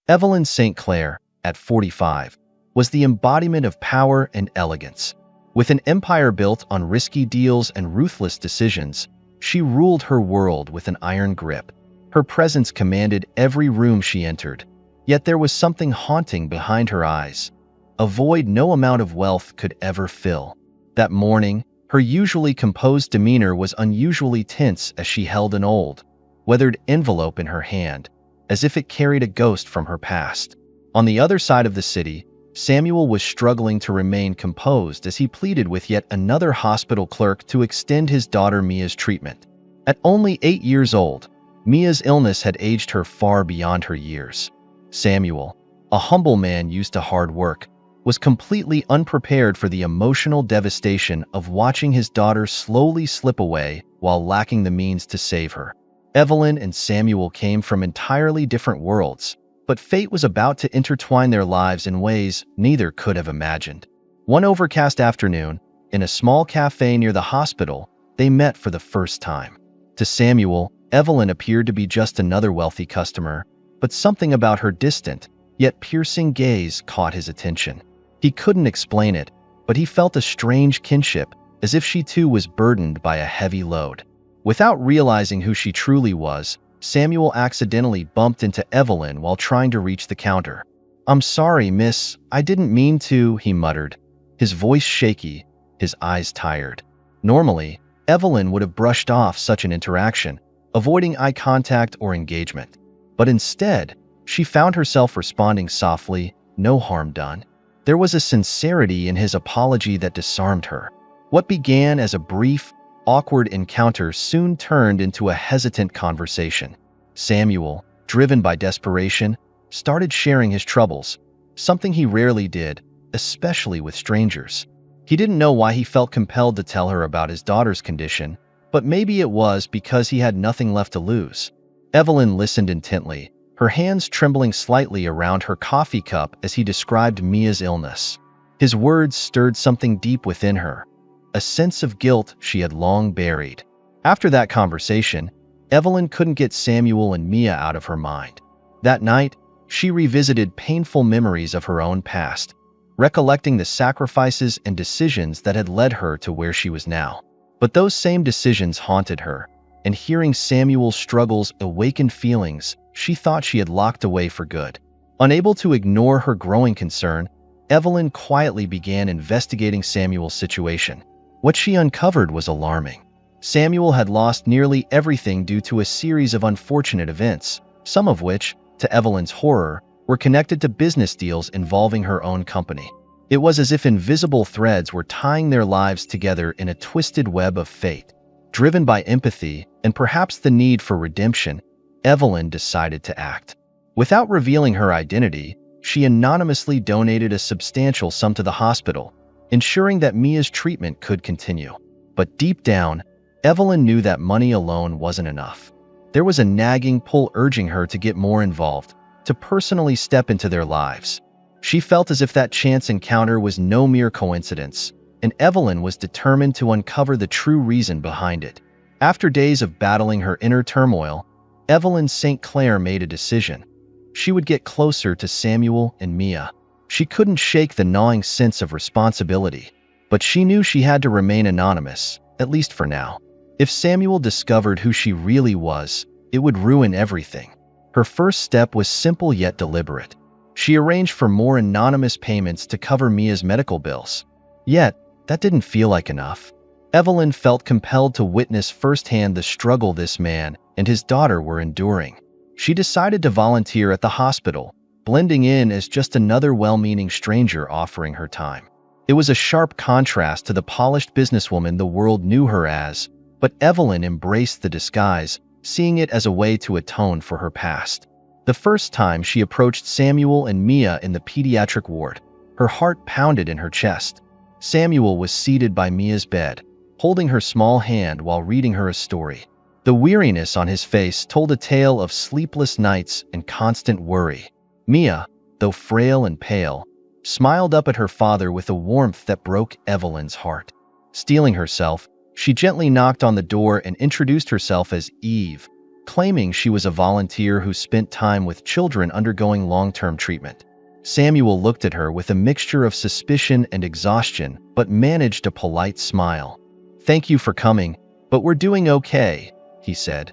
Evelyn St. Clair, at 45, was the embodiment of power and elegance. With an empire built on risky deals and ruthless decisions, she ruled her world with an iron grip. Her presence commanded every room she entered, yet there was something haunting behind her eyes, a void no amount of wealth could ever fill. That morning, her usually composed demeanor was unusually tense as she held an old, weathered envelope in her hand, as if it carried a ghost from her past. On the other side of the city, Samuel was struggling to remain composed as he pleaded with yet another hospital clerk to extend his daughter Mia's treatment. At only 8 years old, Mia's illness had aged her far beyond her years. Samuel, a humble man used to hard work, was completely unprepared for the emotional devastation of watching his daughter slowly slip away while lacking the means to save her. Evelyn and Samuel came from entirely different worlds, but fate was about to intertwine their lives in ways neither could have imagined. One overcast afternoon, in a small cafe near the hospital, they met for the first time. To Samuel, Evelyn appeared to be just another wealthy customer, but something about her distant, yet piercing gaze caught his attention. He couldn't explain it, but he felt a strange kinship, as if she too was burdened by a heavy load. Without realizing who she truly was, Samuel accidentally bumped into Evelyn while trying to reach the counter. "I'm sorry, miss, I didn't mean to," he muttered, his voice shaky, his eyes tired. Normally, Evelyn would have brushed off such an interaction, avoiding eye contact or engagement. But instead, she found herself responding softly, "No harm done." There was a sincerity in his apology that disarmed her. What began as a brief, awkward encounter soon turned into a hesitant conversation. Samuel, driven by desperation, started sharing his troubles, something he rarely did, especially with strangers. He didn't know why he felt compelled to tell her about his daughter's condition, but maybe it was because he had nothing left to lose. Evelyn listened intently, her hands trembling slightly around her coffee cup as he described Mia's illness. His words stirred something deep within her, a sense of guilt she had long buried. After that conversation, Evelyn couldn't get Samuel and Mia out of her mind. That night, she revisited painful memories of her own past, recollecting the sacrifices and decisions that had led her to where she was now. But those same decisions haunted her, and hearing Samuel's struggles awakened feelings she thought she had locked away for good. Unable to ignore her growing concern, Evelyn quietly began investigating Samuel's situation. What she uncovered was alarming. Samuel had lost nearly everything due to a series of unfortunate events, some of which, to Evelyn's horror, were connected to business deals involving her own company. It was as if invisible threads were tying their lives together in a twisted web of fate. Driven by empathy and perhaps the need for redemption, Evelyn decided to act. Without revealing her identity, she anonymously donated a substantial sum to the hospital, ensuring that Mia's treatment could continue. But deep down, Evelyn knew that money alone wasn't enough. There was a nagging pull urging her to get more involved, to personally step into their lives. She felt as if that chance encounter was no mere coincidence, and Evelyn was determined to uncover the true reason behind it. After days of battling her inner turmoil, Evelyn St. Clair made a decision. She would get closer to Samuel and Mia. She couldn't shake the gnawing sense of responsibility, but she knew she had to remain anonymous, at least for now. If Samuel discovered who she really was, it would ruin everything. Her first step was simple yet deliberate. She arranged for more anonymous payments to cover Mia's medical bills. Yet, that didn't feel like enough. Evelyn felt compelled to witness firsthand the struggle this man and his daughter were enduring. She decided to volunteer at the hospital, blending in as just another well-meaning stranger offering her time. It was a sharp contrast to the polished businesswoman the world knew her as, but Evelyn embraced the disguise, seeing it as a way to atone for her past. The first time she approached Samuel and Mia in the pediatric ward, her heart pounded in her chest. Samuel was seated by Mia's bed, holding her small hand while reading her a story. The weariness on his face told a tale of sleepless nights and constant worry. Mia, though frail and pale, smiled up at her father with a warmth that broke Evelyn's heart. Steeling herself, she gently knocked on the door and introduced herself as Eve, claiming she was a volunteer who spent time with children undergoing long-term treatment. Samuel looked at her with a mixture of suspicion and exhaustion, but managed a polite smile. "Thank you for coming, but we're doing okay," he said,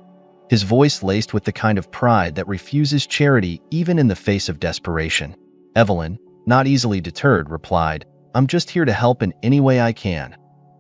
his voice laced with the kind of pride that refuses charity even in the face of desperation. Evelyn, not easily deterred, replied, "I'm just here to help in any way I can.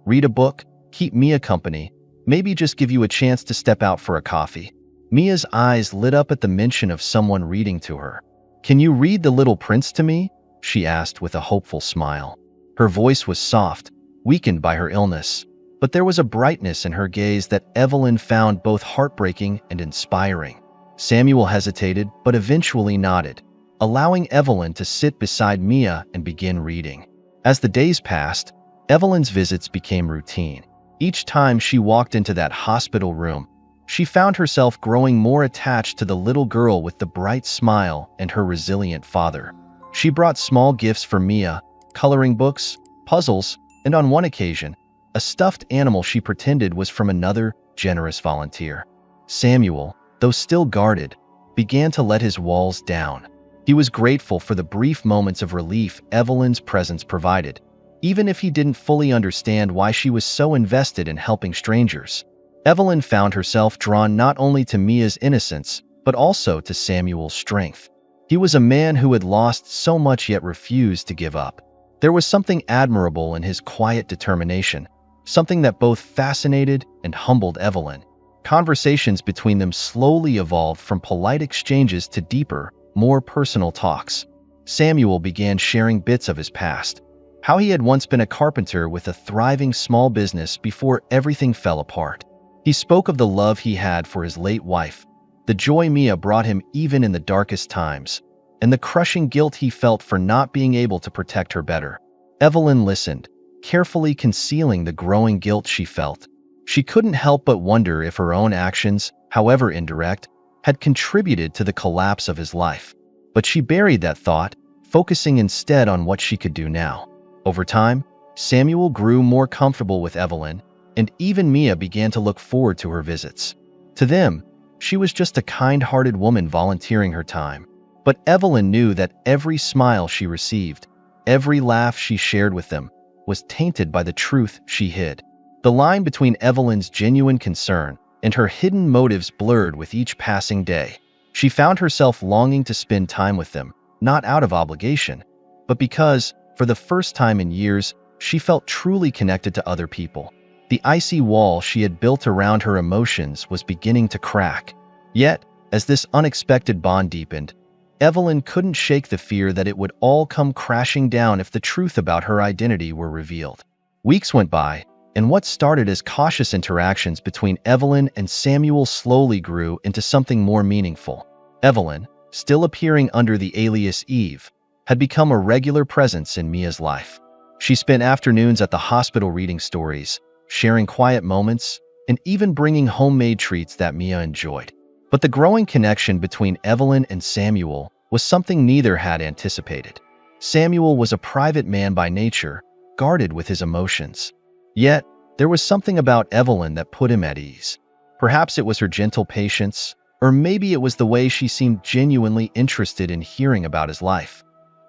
Read a book, keep Mia company, maybe just give you a chance to step out for a coffee." Mia's eyes lit up at the mention of someone reading to her. "Can you read The Little Prince to me?" she asked with a hopeful smile. Her voice was soft, weakened by her illness, but there was a brightness in her gaze that Evelyn found both heartbreaking and inspiring. Samuel hesitated, but eventually nodded, allowing Evelyn to sit beside Mia and begin reading. As the days passed, Evelyn's visits became routine. Each time she walked into that hospital room, she found herself growing more attached to the little girl with the bright smile and her resilient father. She brought small gifts for Mia, coloring books, puzzles, and on one occasion, a stuffed animal she pretended was from another generous volunteer. Samuel, though still guarded, began to let his walls down. He was grateful for the brief moments of relief Evelyn's presence provided, even if he didn't fully understand why she was so invested in helping strangers. Evelyn found herself drawn not only to Mia's innocence, but also to Samuel's strength. He was a man who had lost so much yet refused to give up. There was something admirable in his quiet determination, something that both fascinated and humbled Evelyn. Conversations between them slowly evolved from polite exchanges to deeper, more personal talks. Samuel began sharing bits of his past, how he had once been a carpenter with a thriving small business before everything fell apart. He spoke of the love he had for his late wife, the joy Mia brought him even in the darkest times, and the crushing guilt he felt for not being able to protect her better. Evelyn listened, carefully concealing the growing guilt she felt. She couldn't help but wonder if her own actions, however indirect, had contributed to the collapse of his life. But she buried that thought, focusing instead on what she could do now. Over time, Samuel grew more comfortable with Evelyn, and even Mia began to look forward to her visits. To them, she was just a kind-hearted woman volunteering her time. But Evelyn knew that every smile she received, every laugh she shared with them, was tainted by the truth she hid. The line between Evelyn's genuine concern and her hidden motives blurred with each passing day. She found herself longing to spend time with them, not out of obligation, but because, for the first time in years, she felt truly connected to other people. The icy wall she had built around her emotions was beginning to crack. Yet, as this unexpected bond deepened, Evelyn couldn't shake the fear that it would all come crashing down if the truth about her identity were revealed. Weeks went by, and what started as cautious interactions between Evelyn and Samuel slowly grew into something more meaningful. Evelyn, still appearing under the alias Eve, had become a regular presence in Mia's life. She spent afternoons at the hospital reading stories, sharing quiet moments, and even bringing homemade treats that Mia enjoyed. But the growing connection between Evelyn and Samuel was something neither had anticipated. Samuel was a private man by nature, guarded with his emotions. Yet, there was something about Evelyn that put him at ease. Perhaps it was her gentle patience, or maybe it was the way she seemed genuinely interested in hearing about his life.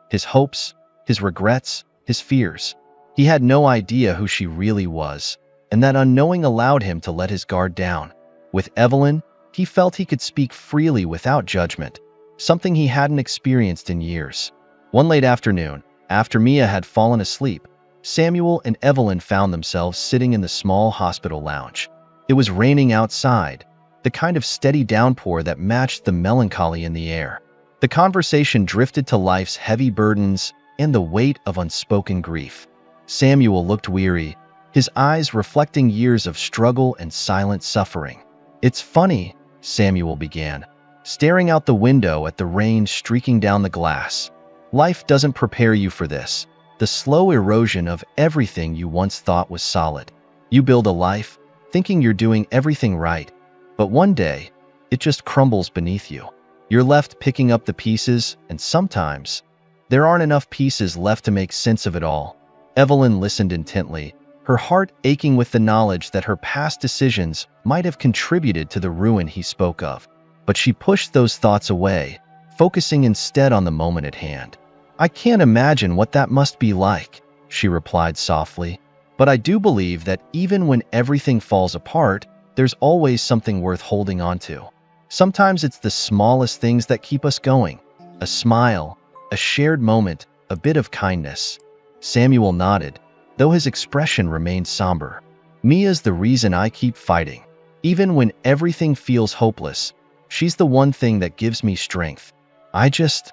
His hopes, his regrets, his fears. He had no idea who she really was, and that unknowing allowed him to let his guard down. With Evelyn, he felt he could speak freely without judgment, something he hadn't experienced in years. One late afternoon, after Mia had fallen asleep, Samuel and Evelyn found themselves sitting in the small hospital lounge. It was raining outside, the kind of steady downpour that matched the melancholy in the air. The conversation drifted to life's heavy burdens and the weight of unspoken grief. Samuel looked weary, his eyes reflecting years of struggle and silent suffering. "It's funny," Samuel began, staring out the window at the rain streaking down the glass. "Life doesn't prepare you for this, the slow erosion of everything you once thought was solid. You build a life, thinking you're doing everything right, but one day, it just crumbles beneath you. You're left picking up the pieces, and sometimes, there aren't enough pieces left to make sense of it all." Evelyn listened intently, her heart aching with the knowledge that her past decisions might have contributed to the ruin he spoke of. But she pushed those thoughts away, focusing instead on the moment at hand. "I can't imagine what that must be like," she replied softly. "But I do believe that even when everything falls apart, there's always something worth holding on to. Sometimes it's the smallest things that keep us going. A smile, a shared moment, a bit of kindness." Samuel nodded, though his expression remained somber. "Mia's the reason I keep fighting. Even when everything feels hopeless, she's the one thing that gives me strength. I just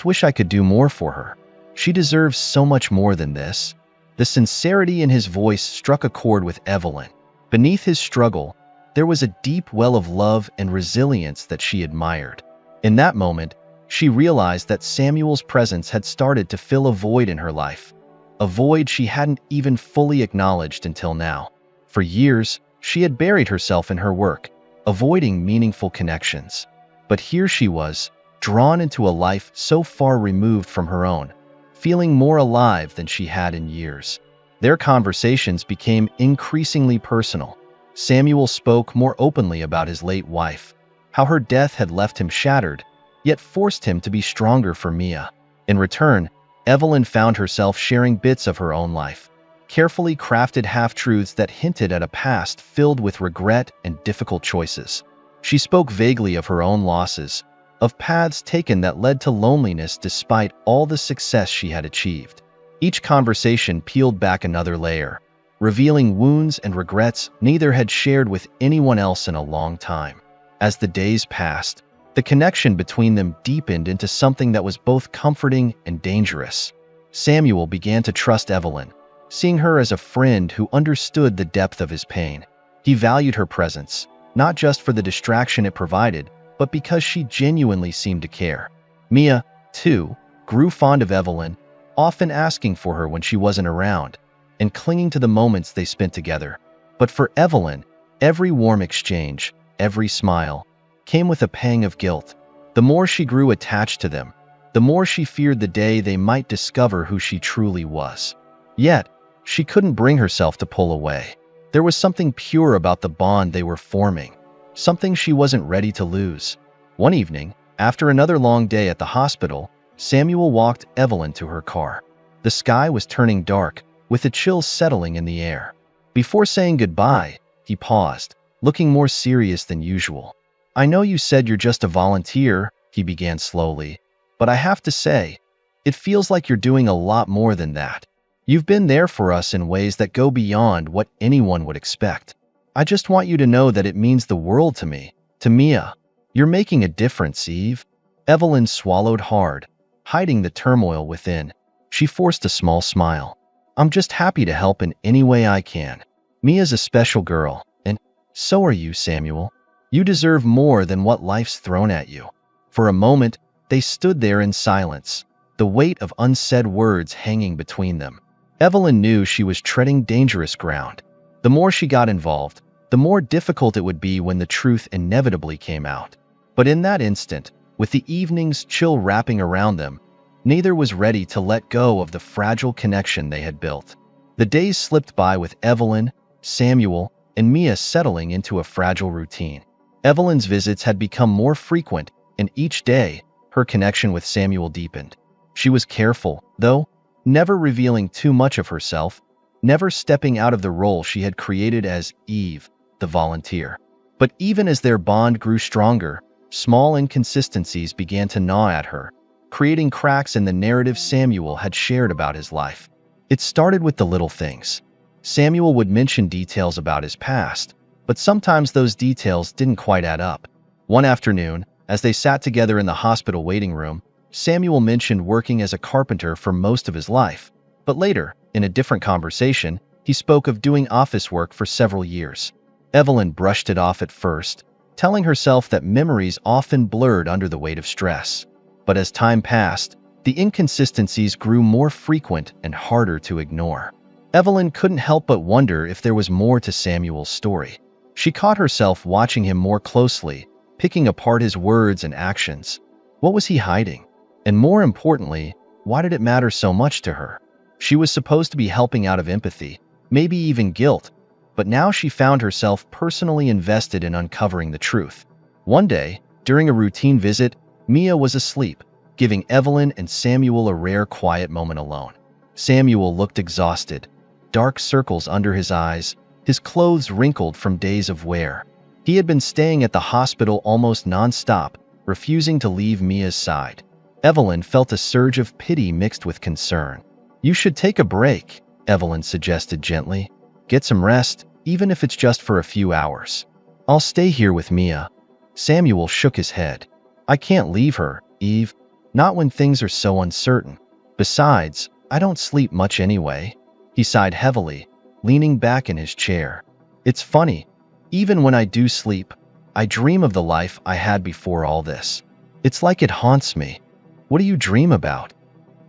wish I could do more for her. She deserves so much more than this." The sincerity in his voice struck a chord with Evelyn. Beneath his struggle, there was a deep well of love and resilience that she admired. In that moment, she realized that Samuel's presence had started to fill a void in her life, a void she hadn't even fully acknowledged until now. For years, she had buried herself in her work, avoiding meaningful connections. But here she was, drawn into a life so far removed from her own, feeling more alive than she had in years. Their conversations became increasingly personal. Samuel spoke more openly about his late wife, how her death had left him shattered, yet forced him to be stronger for Mia. In return, Evelyn found herself sharing bits of her own life, carefully crafted half-truths that hinted at a past filled with regret and difficult choices. She spoke vaguely of her own losses, of paths taken that led to loneliness despite all the success she had achieved. Each conversation peeled back another layer, revealing wounds and regrets neither had shared with anyone else in a long time. As the days passed, the connection between them deepened into something that was both comforting and dangerous. Samuel began to trust Evelyn, seeing her as a friend who understood the depth of his pain. He valued her presence, not just for the distraction it provided, but because she genuinely seemed to care. Mia, too, grew fond of Evelyn, often asking for her when she wasn't around, and clinging to the moments they spent together. But for Evelyn, every warm exchange, every smile, came with a pang of guilt. The more she grew attached to them, the more she feared the day they might discover who she truly was. Yet, she couldn't bring herself to pull away. There was something pure about the bond they were forming, something she wasn't ready to lose. One evening, after another long day at the hospital, Samuel walked Evelyn to her car. The sky was turning dark, with a chill settling in the air. Before saying goodbye, he paused, looking more serious than usual. "I know you said you're just a volunteer," he began slowly, "but I have to say, it feels like you're doing a lot more than that. You've been there for us in ways that go beyond what anyone would expect. I just want you to know that it means the world to me, to Mia. You're making a difference, Eve." Evelyn swallowed hard, hiding the turmoil within. She forced a small smile. "I'm just happy to help in any way I can. Mia's a special girl, and so are you, Samuel. You deserve more than what life's thrown at you." For a moment, they stood there in silence, the weight of unsaid words hanging between them. Evelyn knew she was treading dangerous ground. The more she got involved, the more difficult it would be when the truth inevitably came out. But in that instant, with the evening's chill wrapping around them, neither was ready to let go of the fragile connection they had built. The days slipped by with Evelyn, Samuel, and Mia settling into a fragile routine. Evelyn's visits had become more frequent, and each day, her connection with Samuel deepened. She was careful, though, never revealing too much of herself, never stepping out of the role she had created as Eve, the volunteer. But even as their bond grew stronger, small inconsistencies began to gnaw at her, creating cracks in the narrative Samuel had shared about his life. It started with the little things. Samuel would mention details about his past, but sometimes those details didn't quite add up. One afternoon, as they sat together in the hospital waiting room, Samuel mentioned working as a carpenter for most of his life. But later, in a different conversation, he spoke of doing office work for several years. Evelyn brushed it off at first, telling herself that memories often blurred under the weight of stress. But as time passed, the inconsistencies grew more frequent and harder to ignore. Evelyn couldn't help but wonder if there was more to Samuel's story. She caught herself watching him more closely, picking apart his words and actions. What was he hiding? And more importantly, why did it matter so much to her? She was supposed to be helping out of empathy, maybe even guilt, but now she found herself personally invested in uncovering the truth. One day, during a routine visit, Mia was asleep, giving Evelyn and Samuel a rare quiet moment alone. Samuel looked exhausted, dark circles under his eyes, his clothes wrinkled from days of wear. He had been staying at the hospital almost non-stop, refusing to leave Mia's side. Evelyn felt a surge of pity mixed with concern. "You should take a break," Evelyn suggested gently. "Get some rest, even if it's just for a few hours." "I'll stay here with Mia." Samuel shook his head. "I can't leave her, Eve. Not when things are so uncertain. Besides, I don't sleep much anyway." He sighed heavily, leaning back in his chair. "It's funny. Even when I do sleep, I dream of the life I had before all this. It's like it haunts me." "What do you dream about?"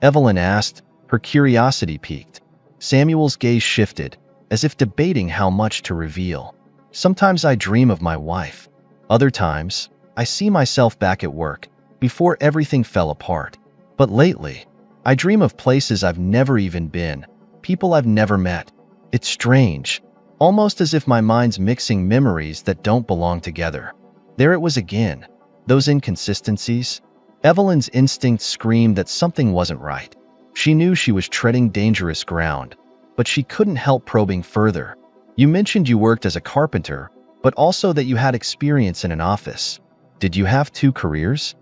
Evelyn asked, her curiosity piqued. Samuel's gaze shifted, as if debating how much to reveal. "Sometimes I dream of my wife. Other times, I see myself back at work, before everything fell apart. But lately, I dream of places I've never even been, people I've never met. It's strange, almost as if my mind's mixing memories that don't belong together." There it was again, those inconsistencies. Evelyn's instinct screamed that something wasn't right. She knew she was treading dangerous ground, but she couldn't help probing further. "You mentioned you worked as a carpenter, but also that you had experience in an office. Did you have two careers?"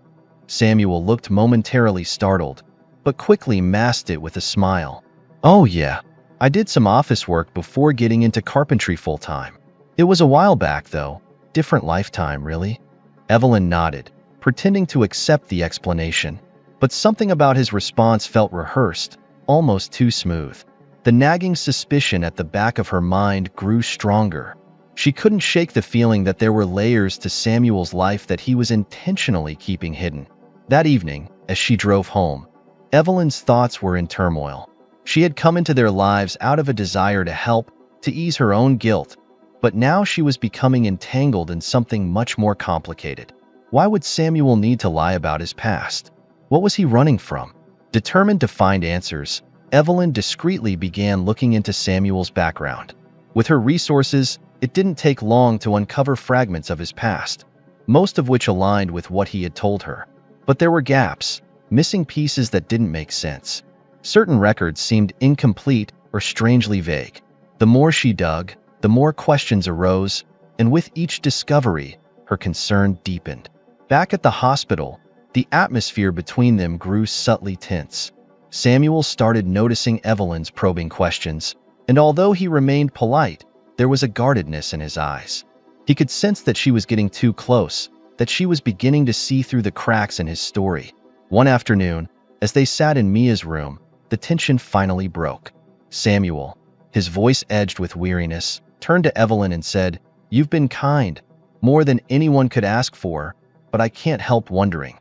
Samuel looked momentarily startled, but quickly masked it with a smile. "Oh yeah, I did some office work before getting into carpentry full-time. It was a while back though, different lifetime really." Evelyn nodded, pretending to accept the explanation, but something about his response felt rehearsed, almost too smooth. The nagging suspicion at the back of her mind grew stronger. She couldn't shake the feeling that there were layers to Samuel's life that he was intentionally keeping hidden. That evening, as she drove home, Evelyn's thoughts were in turmoil. She had come into their lives out of a desire to help, to ease her own guilt, but now she was becoming entangled in something much more complicated. Why would Samuel need to lie about his past? What was he running from? Determined to find answers, Evelyn discreetly began looking into Samuel's background. With her resources, it didn't take long to uncover fragments of his past, most of which aligned with what he had told her. But there were gaps, missing pieces that didn't make sense. Certain records seemed incomplete or strangely vague. The more she dug, the more questions arose, and with each discovery, her concern deepened. Back at the hospital, the atmosphere between them grew subtly tense. Samuel started noticing Evelyn's probing questions, and although he remained polite, there was a guardedness in his eyes. He could sense that she was getting too close, that she was beginning to see through the cracks in his story. One afternoon, as they sat in Mia's room, the tension finally broke. Samuel, his voice edged with weariness, turned to Evelyn and said, "You've been kind, more than anyone could ask for, but I can't help wondering.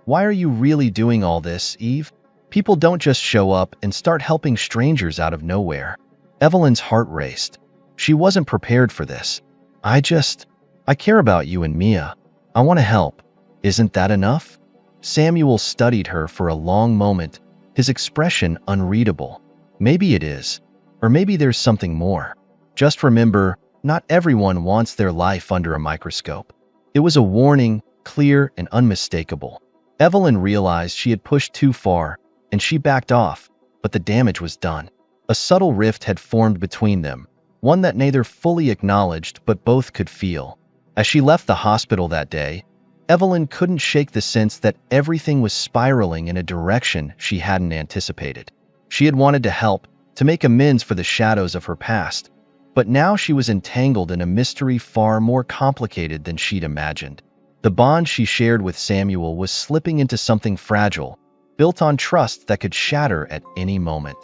Why are you really doing all this, Eve? People don't just show up and start helping strangers out of nowhere." Evelyn's heart raced. She wasn't prepared for this. I care about you and Mia. I want to help. Isn't that enough?" Samuel studied her for a long moment, his expression unreadable. "Maybe it is, or maybe there's something more. Just remember, not everyone wants their life under a microscope." It was a warning, clear and unmistakable. Evelyn realized she had pushed too far, and she backed off, but the damage was done. A subtle rift had formed between them, one that neither fully acknowledged but both could feel. As she left the hospital that day, Evelyn couldn't shake the sense that everything was spiraling in a direction she hadn't anticipated. She had wanted to help, to make amends for the shadows of her past, but now she was entangled in a mystery far more complicated than she'd imagined. The bond she shared with Samuel was slipping into something fragile, built on trust that could shatter at any moment.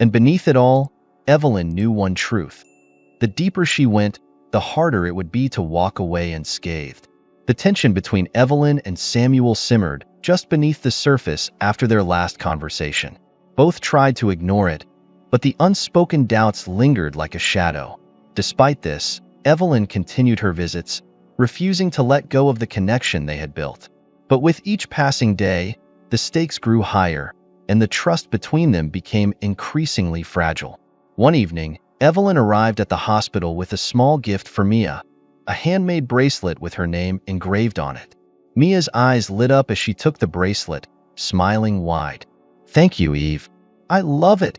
And beneath it all, Evelyn knew one truth. The deeper she went, the harder it would be to walk away unscathed. The tension between Evelyn and Samuel simmered just beneath the surface after their last conversation. Both tried to ignore it, but the unspoken doubts lingered like a shadow. Despite this, Evelyn continued her visits, refusing to let go of the connection they had built. But with each passing day, the stakes grew higher, and the trust between them became increasingly fragile. One evening, Evelyn arrived at the hospital with a small gift for Mia, a handmade bracelet with her name engraved on it. Mia's eyes lit up as she took the bracelet, smiling wide. "Thank you, Eve. I love it,"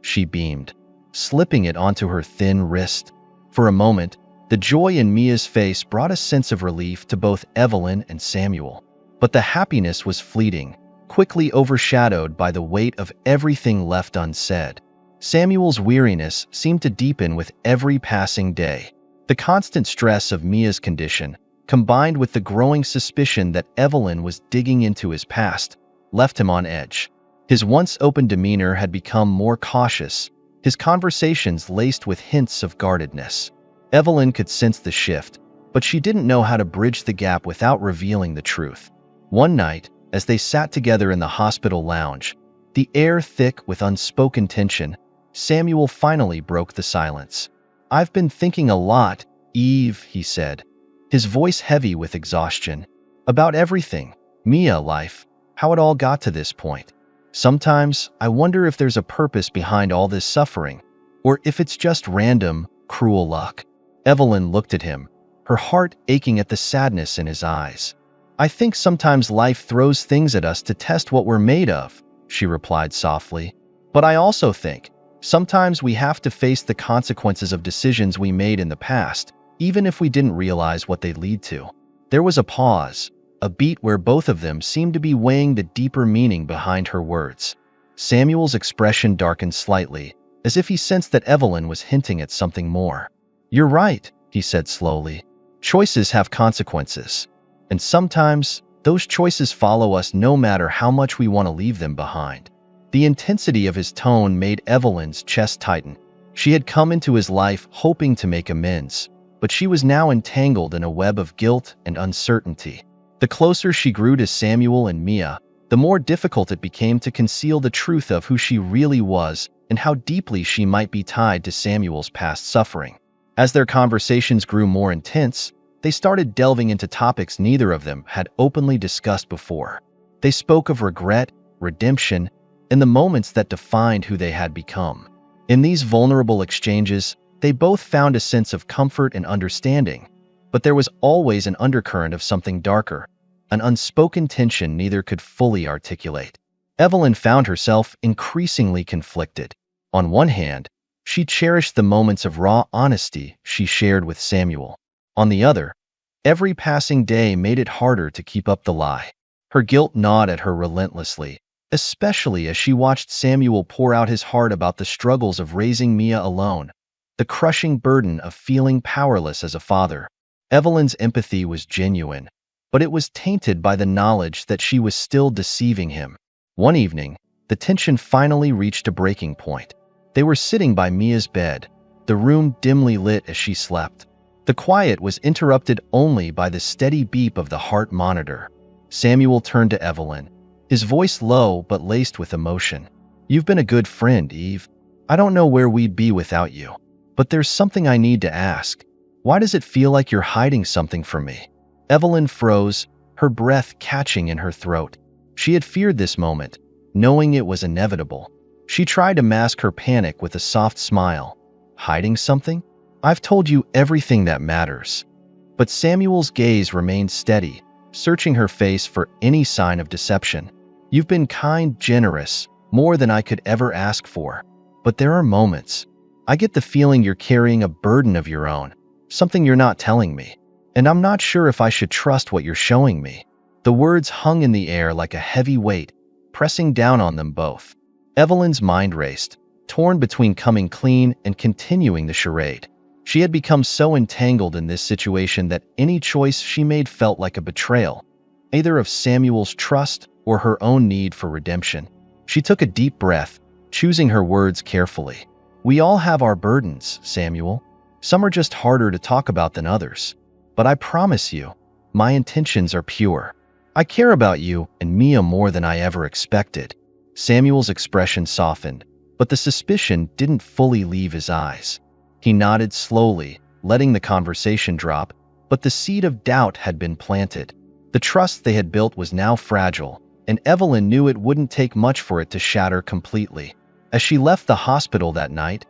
she beamed, slipping it onto her thin wrist. For a moment, the joy in Mia's face brought a sense of relief to both Evelyn and Samuel. But the happiness was fleeting, quickly overshadowed by the weight of everything left unsaid. Samuel's weariness seemed to deepen with every passing day. The constant stress of Mia's condition, combined with the growing suspicion that Evelyn was digging into his past, left him on edge. His once open demeanor had become more cautious, his conversations laced with hints of guardedness. Evelyn could sense the shift, but she didn't know how to bridge the gap without revealing the truth. One night, as they sat together in the hospital lounge, the air thick with unspoken tension, Samuel finally broke the silence. "I've been thinking a lot, Eve," he said, his voice heavy with exhaustion. "About everything. Mia, life, how it all got to this point. Sometimes I wonder if there's a purpose behind all this suffering, or if it's just random, cruel luck." Evelyn looked at him, her heart aching at the sadness in his eyes. "I think sometimes life throws things at us to test what we're made of," she replied softly. "But I also think sometimes we have to face the consequences of decisions we made in the past, even if we didn't realize what they'd lead to." There was a pause, a beat where both of them seemed to be weighing the deeper meaning behind her words. Samuel's expression darkened slightly, as if he sensed that Evelyn was hinting at something more. "You're right," he said slowly. "Choices have consequences. And sometimes, those choices follow us no matter how much we want to leave them behind." The intensity of his tone made Evelyn's chest tighten. She had come into his life hoping to make amends, but she was now entangled in a web of guilt and uncertainty. The closer she grew to Samuel and Mia, the more difficult it became to conceal the truth of who she really was and how deeply she might be tied to Samuel's past suffering. As their conversations grew more intense, they started delving into topics neither of them had openly discussed before. They spoke of regret, redemption, and the moments that defined who they had become. In these vulnerable exchanges, they both found a sense of comfort and understanding, but there was always an undercurrent of something darker, an unspoken tension neither could fully articulate. Evelyn found herself increasingly conflicted. On one hand, she cherished the moments of raw honesty she shared with Samuel. On the other, every passing day made it harder to keep up the lie. Her guilt gnawed at her relentlessly, especially as she watched Samuel pour out his heart about the struggles of raising Mia alone, the crushing burden of feeling powerless as a father. Evelyn's empathy was genuine, but it was tainted by the knowledge that she was still deceiving him. One evening, the tension finally reached a breaking point. They were sitting by Mia's bed, the room dimly lit as she slept. The quiet was interrupted only by the steady beep of the heart monitor. Samuel turned to Evelyn, his voice low but laced with emotion. "You've been a good friend, Eve. I don't know where we'd be without you. But there's something I need to ask. Why does it feel like you're hiding something from me?" Evelyn froze, her breath catching in her throat. She had feared this moment, knowing it was inevitable. She tried to mask her panic with a soft smile. "Hiding something? I've told you everything that matters." But Samuel's gaze remained steady, searching her face for any sign of deception. "You've been kind, generous, more than I could ever ask for. But there are moments. I get the feeling you're carrying a burden of your own, something you're not telling me. And I'm not sure if I should trust what you're showing me." The words hung in the air like a heavy weight, pressing down on them both. Evelyn's mind raced, torn between coming clean and continuing the charade. She had become so entangled in this situation that any choice she made felt like a betrayal, either of Samuel's trust or her own need for redemption. She took a deep breath, choosing her words carefully. "We all have our burdens, Samuel. Some are just harder to talk about than others. But I promise you, my intentions are pure. I care about you and Mia more than I ever expected." Samuel's expression softened, but the suspicion didn't fully leave his eyes. He nodded slowly, letting the conversation drop, but the seed of doubt had been planted. The trust they had built was now fragile, and Evelyn knew it wouldn't take much for it to shatter completely. As she left the hospital that night,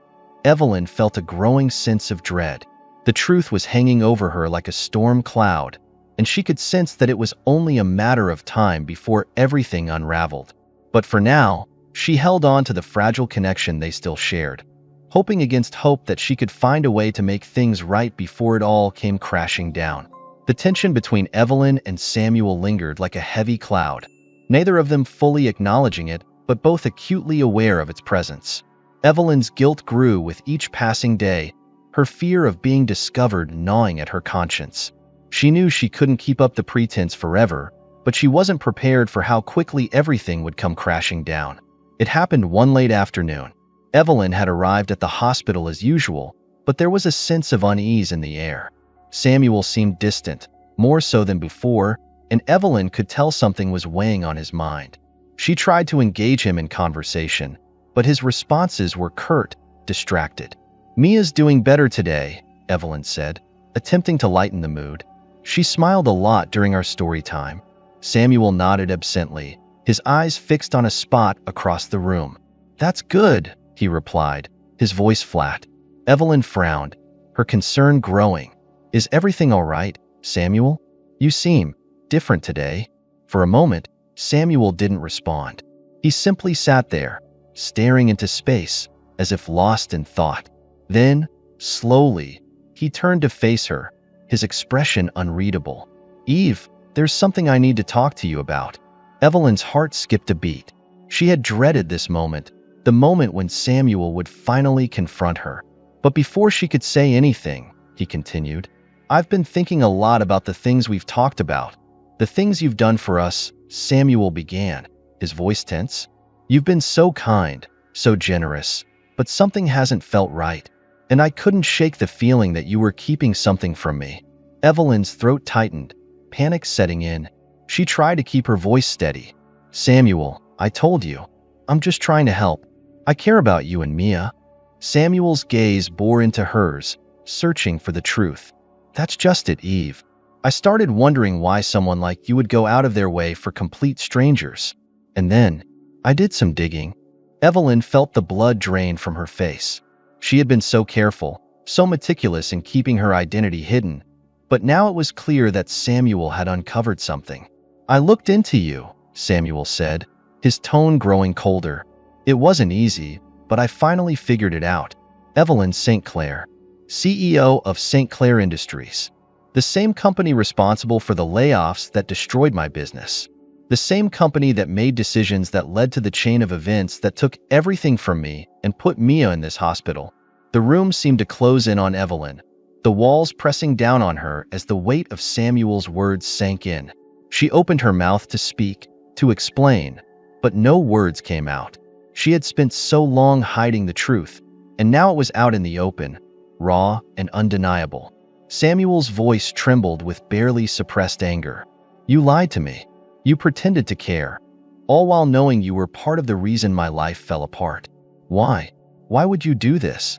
Evelyn felt a growing sense of dread. The truth was hanging over her like a storm cloud, and she could sense that it was only a matter of time before everything unraveled. But for now, she held on to the fragile connection they still shared, hoping against hope that she could find a way to make things right before it all came crashing down. The tension between Evelyn and Samuel lingered like a heavy cloud, neither of them fully acknowledging it, but both acutely aware of its presence. Evelyn's guilt grew with each passing day, her fear of being discovered gnawing at her conscience. She knew she couldn't keep up the pretense forever, but she wasn't prepared for how quickly everything would come crashing down. It happened one late afternoon. Evelyn had arrived at the hospital as usual, but there was a sense of unease in the air. Samuel seemed distant, more so than before, and Evelyn could tell something was weighing on his mind. She tried to engage him in conversation, but his responses were curt, distracted. "Mia's doing better today," Evelyn said, attempting to lighten the mood. "She smiled a lot during our story time." Samuel nodded absently, his eyes fixed on a spot across the room. "That's good," he replied, his voice flat. Evelyn frowned, her concern growing. "Is everything all right, Samuel? You seem different today." For a moment, Samuel didn't respond. He simply sat there, staring into space, as if lost in thought. Then, slowly, he turned to face her, his expression unreadable. "Eve, there's something I need to talk to you about." Evelyn's heart skipped a beat. She had dreaded this moment, the moment when Samuel would finally confront her. But before she could say anything, he continued, "I've been thinking a lot about the things we've talked about. The things you've done for us," Samuel began, his voice tense. "You've been so kind, so generous, but something hasn't felt right. And I couldn't shake the feeling that you were keeping something from me." Evelyn's throat tightened, panic setting in. She tried to keep her voice steady. "Samuel, I told you. I'm just trying to help. I care about you and Mia." Samuel's gaze bore into hers, searching for the truth. "That's just it, Eve. I started wondering why someone like you would go out of their way for complete strangers. And then, I did some digging." Evelyn felt the blood drain from her face. She had been so careful, so meticulous in keeping her identity hidden, but now it was clear that Samuel had uncovered something. "I looked into you," Samuel said, his tone growing colder. "It wasn't easy, but I finally figured it out." Evelyn St. Clair, CEO of St. Clair Industries. The same company responsible for the layoffs that destroyed my business. The same company that made decisions that led to the chain of events that took everything from me and put Mia in this hospital. The room seemed to close in on Evelyn, the walls pressing down on her as the weight of Samuel's words sank in. She opened her mouth to speak, to explain, but no words came out. She had spent so long hiding the truth, and now it was out in the open, raw and undeniable. Samuel's voice trembled with barely suppressed anger. "You lied to me. You pretended to care, all while knowing you were part of the reason my life fell apart. Why? Why would you do this?"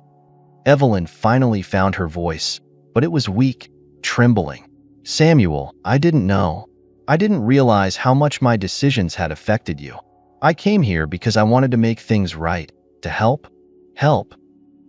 Evelyn finally found her voice, but it was weak, trembling. "Samuel, I didn't know. I didn't realize how much my decisions had affected you. I came here because I wanted to make things right, to help." "Help?"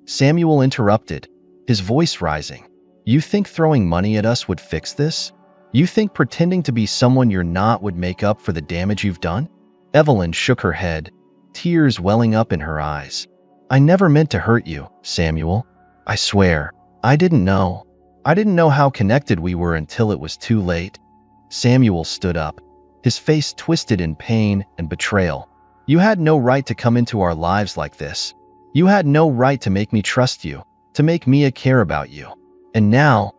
Samuel interrupted, his voice rising. "You think throwing money at us would fix this? You think pretending to be someone you're not would make up for the damage you've done?" Evelyn shook her head, tears welling up in her eyes. "I never meant to hurt you, Samuel. I swear, I didn't know. I didn't know how connected we were until it was too late." Samuel stood up, his face twisted in pain and betrayal. "You had no right to come into our lives like this. You had no right to make me trust you, to make Mia care about you. And now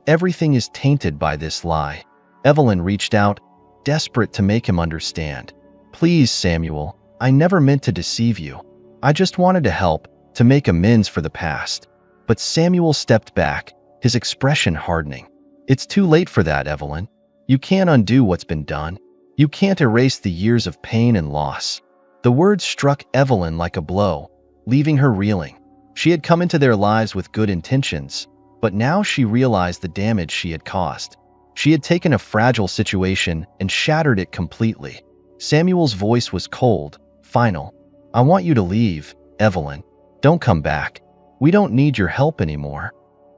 everything is tainted by this lie." Evelyn reached out, desperate to make him understand. "Please, Samuel, I never meant to deceive you. I just wanted to help, to make amends for the past." But Samuel stepped back, his expression hardening. "It's too late for that, Evelyn. You can't undo what's been done. You can't erase the years of pain and loss." The words struck Evelyn like a blow, leaving her reeling. She had come into their lives with good intentions, but now she realized the damage she had caused. She had taken a fragile situation and shattered it completely. Samuel's voice was cold, final. "I want you to leave, Evelyn. Don't come back." We don't need your help anymore."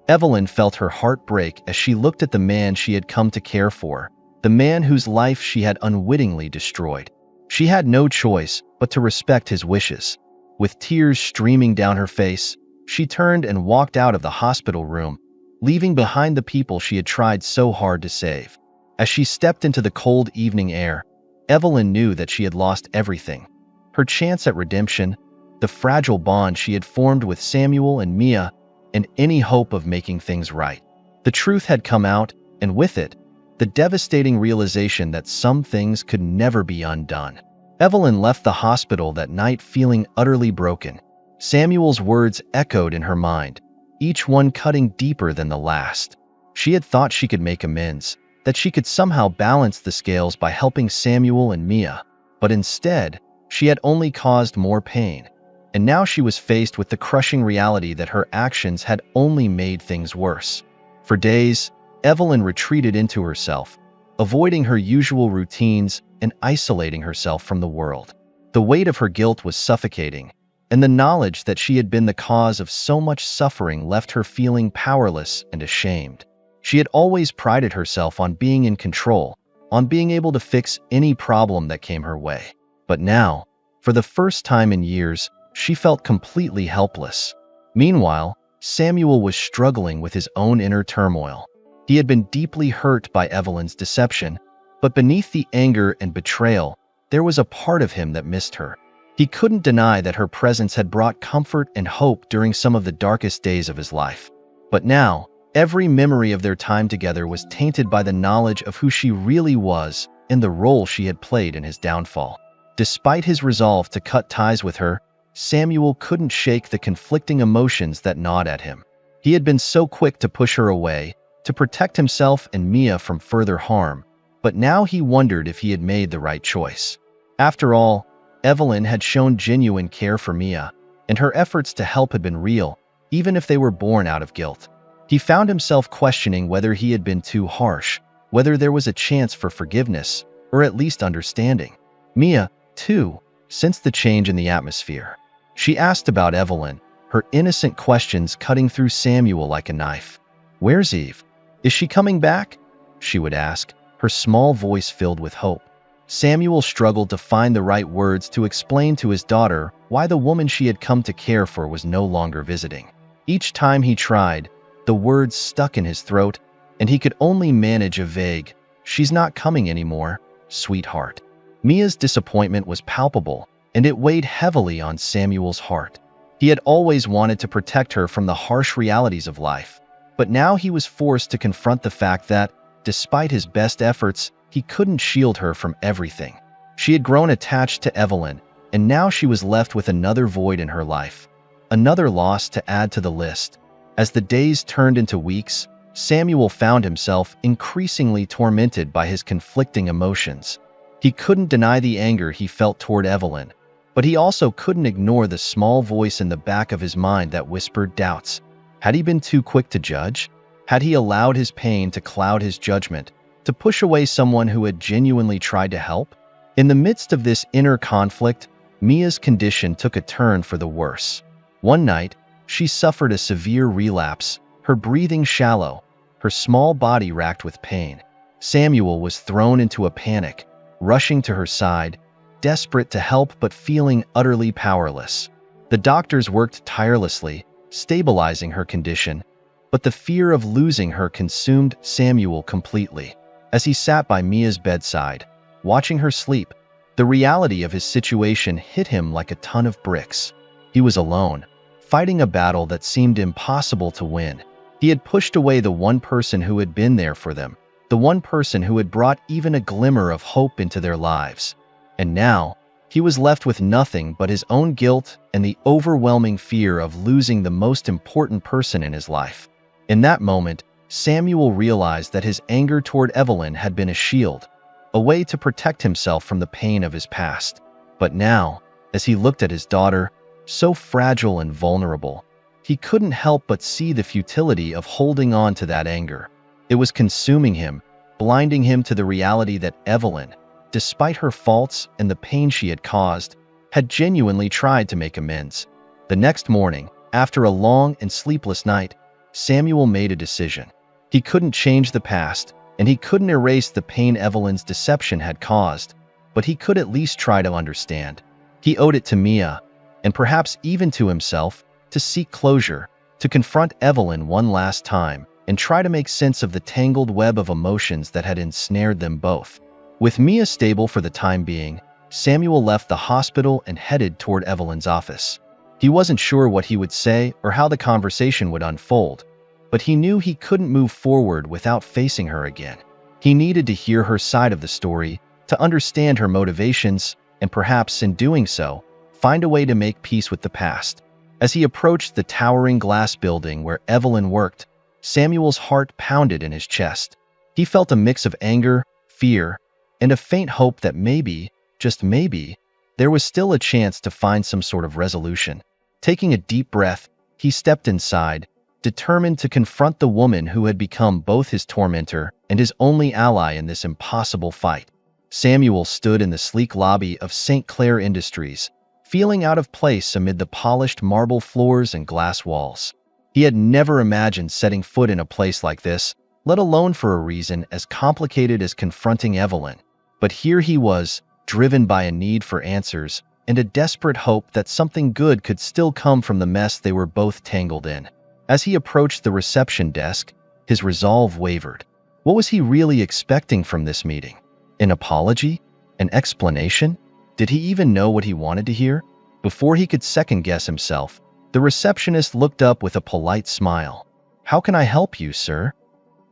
Evelyn felt her heart break as she looked at the man she had come to care for, the man whose life she had unwittingly destroyed. She had no choice but to respect his wishes. With tears streaming down her face, she turned and walked out of the hospital room, leaving behind the people she had tried so hard to save. As she stepped into the cold evening air, Evelyn knew that she had lost everything. Her chance at redemption, the fragile bond she had formed with Samuel and Mia, and any hope of making things right. The truth had come out, and with it, the devastating realization that some things could never be undone. Evelyn left the hospital that night feeling utterly broken. Samuel's words echoed in her mind, each one cutting deeper than the last. She had thought she could make amends, that she could somehow balance the scales by helping Samuel and Mia, but instead, she had only caused more pain. And now she was faced with the crushing reality that her actions had only made things worse. For days, Evelyn retreated into herself, avoiding her usual routines and isolating herself from the world. The weight of her guilt was suffocating, and the knowledge that she had been the cause of so much suffering left her feeling powerless and ashamed. She had always prided herself on being in control, on being able to fix any problem that came her way. But now, for the first time in years, she felt completely helpless. Meanwhile, Samuel was struggling with his own inner turmoil. He had been deeply hurt by Evelyn's deception, but beneath the anger and betrayal, there was a part of him that missed her. He couldn't deny that her presence had brought comfort and hope during some of the darkest days of his life. But now, every memory of their time together was tainted by the knowledge of who she really was and the role she had played in his downfall. Despite his resolve to cut ties with her, Samuel couldn't shake the conflicting emotions that gnawed at him. He had been so quick to push her away, to protect himself and Mia from further harm, but now he wondered if he had made the right choice. After all, Evelyn had shown genuine care for Mia, and her efforts to help had been real, even if they were born out of guilt. He found himself questioning whether he had been too harsh, whether there was a chance for forgiveness, or at least understanding. Mia, too, sensed the change in the atmosphere. She asked about Evelyn, her innocent questions cutting through Samuel like a knife. "Where's Eve? Is she coming back?" she would ask, her small voice filled with hope. Samuel struggled to find the right words to explain to his daughter why the woman she had come to care for was no longer visiting. Each time he tried, the words stuck in his throat, and he could only manage a vague, "She's not coming anymore, sweetheart." Mia's disappointment was palpable, and it weighed heavily on Samuel's heart. He had always wanted to protect her from the harsh realities of life, but now he was forced to confront the fact that, despite his best efforts, he couldn't shield her from everything. She had grown attached to Evelyn, and now she was left with another void in her life, another loss to add to the list. As the days turned into weeks, Samuel found himself increasingly tormented by his conflicting emotions. He couldn't deny the anger he felt toward Evelyn, but he also couldn't ignore the small voice in the back of his mind that whispered doubts. Had he been too quick to judge? Had he allowed his pain to cloud his judgment, to push away someone who had genuinely tried to help? In the midst of this inner conflict, Mia's condition took a turn for the worse. One night, she suffered a severe relapse, her breathing shallow, her small body racked with pain. Samuel was thrown into a panic, rushing to her side, desperate to help but feeling utterly powerless. The doctors worked tirelessly, stabilizing her condition, but the fear of losing her consumed Samuel completely. As he sat by Mia's bedside, watching her sleep, the reality of his situation hit him like a ton of bricks. He was alone, fighting a battle that seemed impossible to win. He had pushed away the one person who had been there for them, the one person who had brought even a glimmer of hope into their lives. And now, he was left with nothing but his own guilt and the overwhelming fear of losing the most important person in his life. In that moment, Samuel realized that his anger toward Evelyn had been a shield, a way to protect himself from the pain of his past. But now, as he looked at his daughter, so fragile and vulnerable, he couldn't help but see the futility of holding on to that anger. It was consuming him, blinding him to the reality that Evelyn, despite her faults and the pain she had caused, had genuinely tried to make amends. The next morning, After a long and sleepless night, Samuel made a decision. He couldn't change the past, and he couldn't erase the pain Evelyn's deception had caused, but he could at least try to understand. He owed it to Mia, and perhaps even to himself, to seek closure, to confront Evelyn one last time, and try to make sense of the tangled web of emotions that had ensnared them both. With Mia stable for the time being, Samuel left the hospital and headed toward Evelyn's office. He wasn't sure what he would say or how the conversation would unfold, but he knew he couldn't move forward without facing her again. He needed to hear her side of the story, to understand her motivations, and perhaps in doing so, find a way to make peace with the past. As he approached the towering glass building where Evelyn worked, Samuel's heart pounded in his chest. He felt a mix of anger, fear, and a faint hope that maybe, just maybe, there was still a chance to find some sort of resolution. Taking a deep breath, he stepped inside, determined to confront the woman who had become both his tormentor and his only ally in this impossible fight. Samuel stood in the sleek lobby of St. Clair Industries, feeling out of place amid the polished marble floors and glass walls. He had never imagined setting foot in a place like this, let alone for a reason as complicated as confronting Evelyn. But here he was, driven by a need for answers and a desperate hope that something good could still come from the mess they were both tangled in. As he approached the reception desk, his resolve wavered. What was he really expecting from this meeting? An apology? An explanation? Did he even know what he wanted to hear? Before he could second-guess himself, the receptionist looked up with a polite smile. "How can I help you, sir?"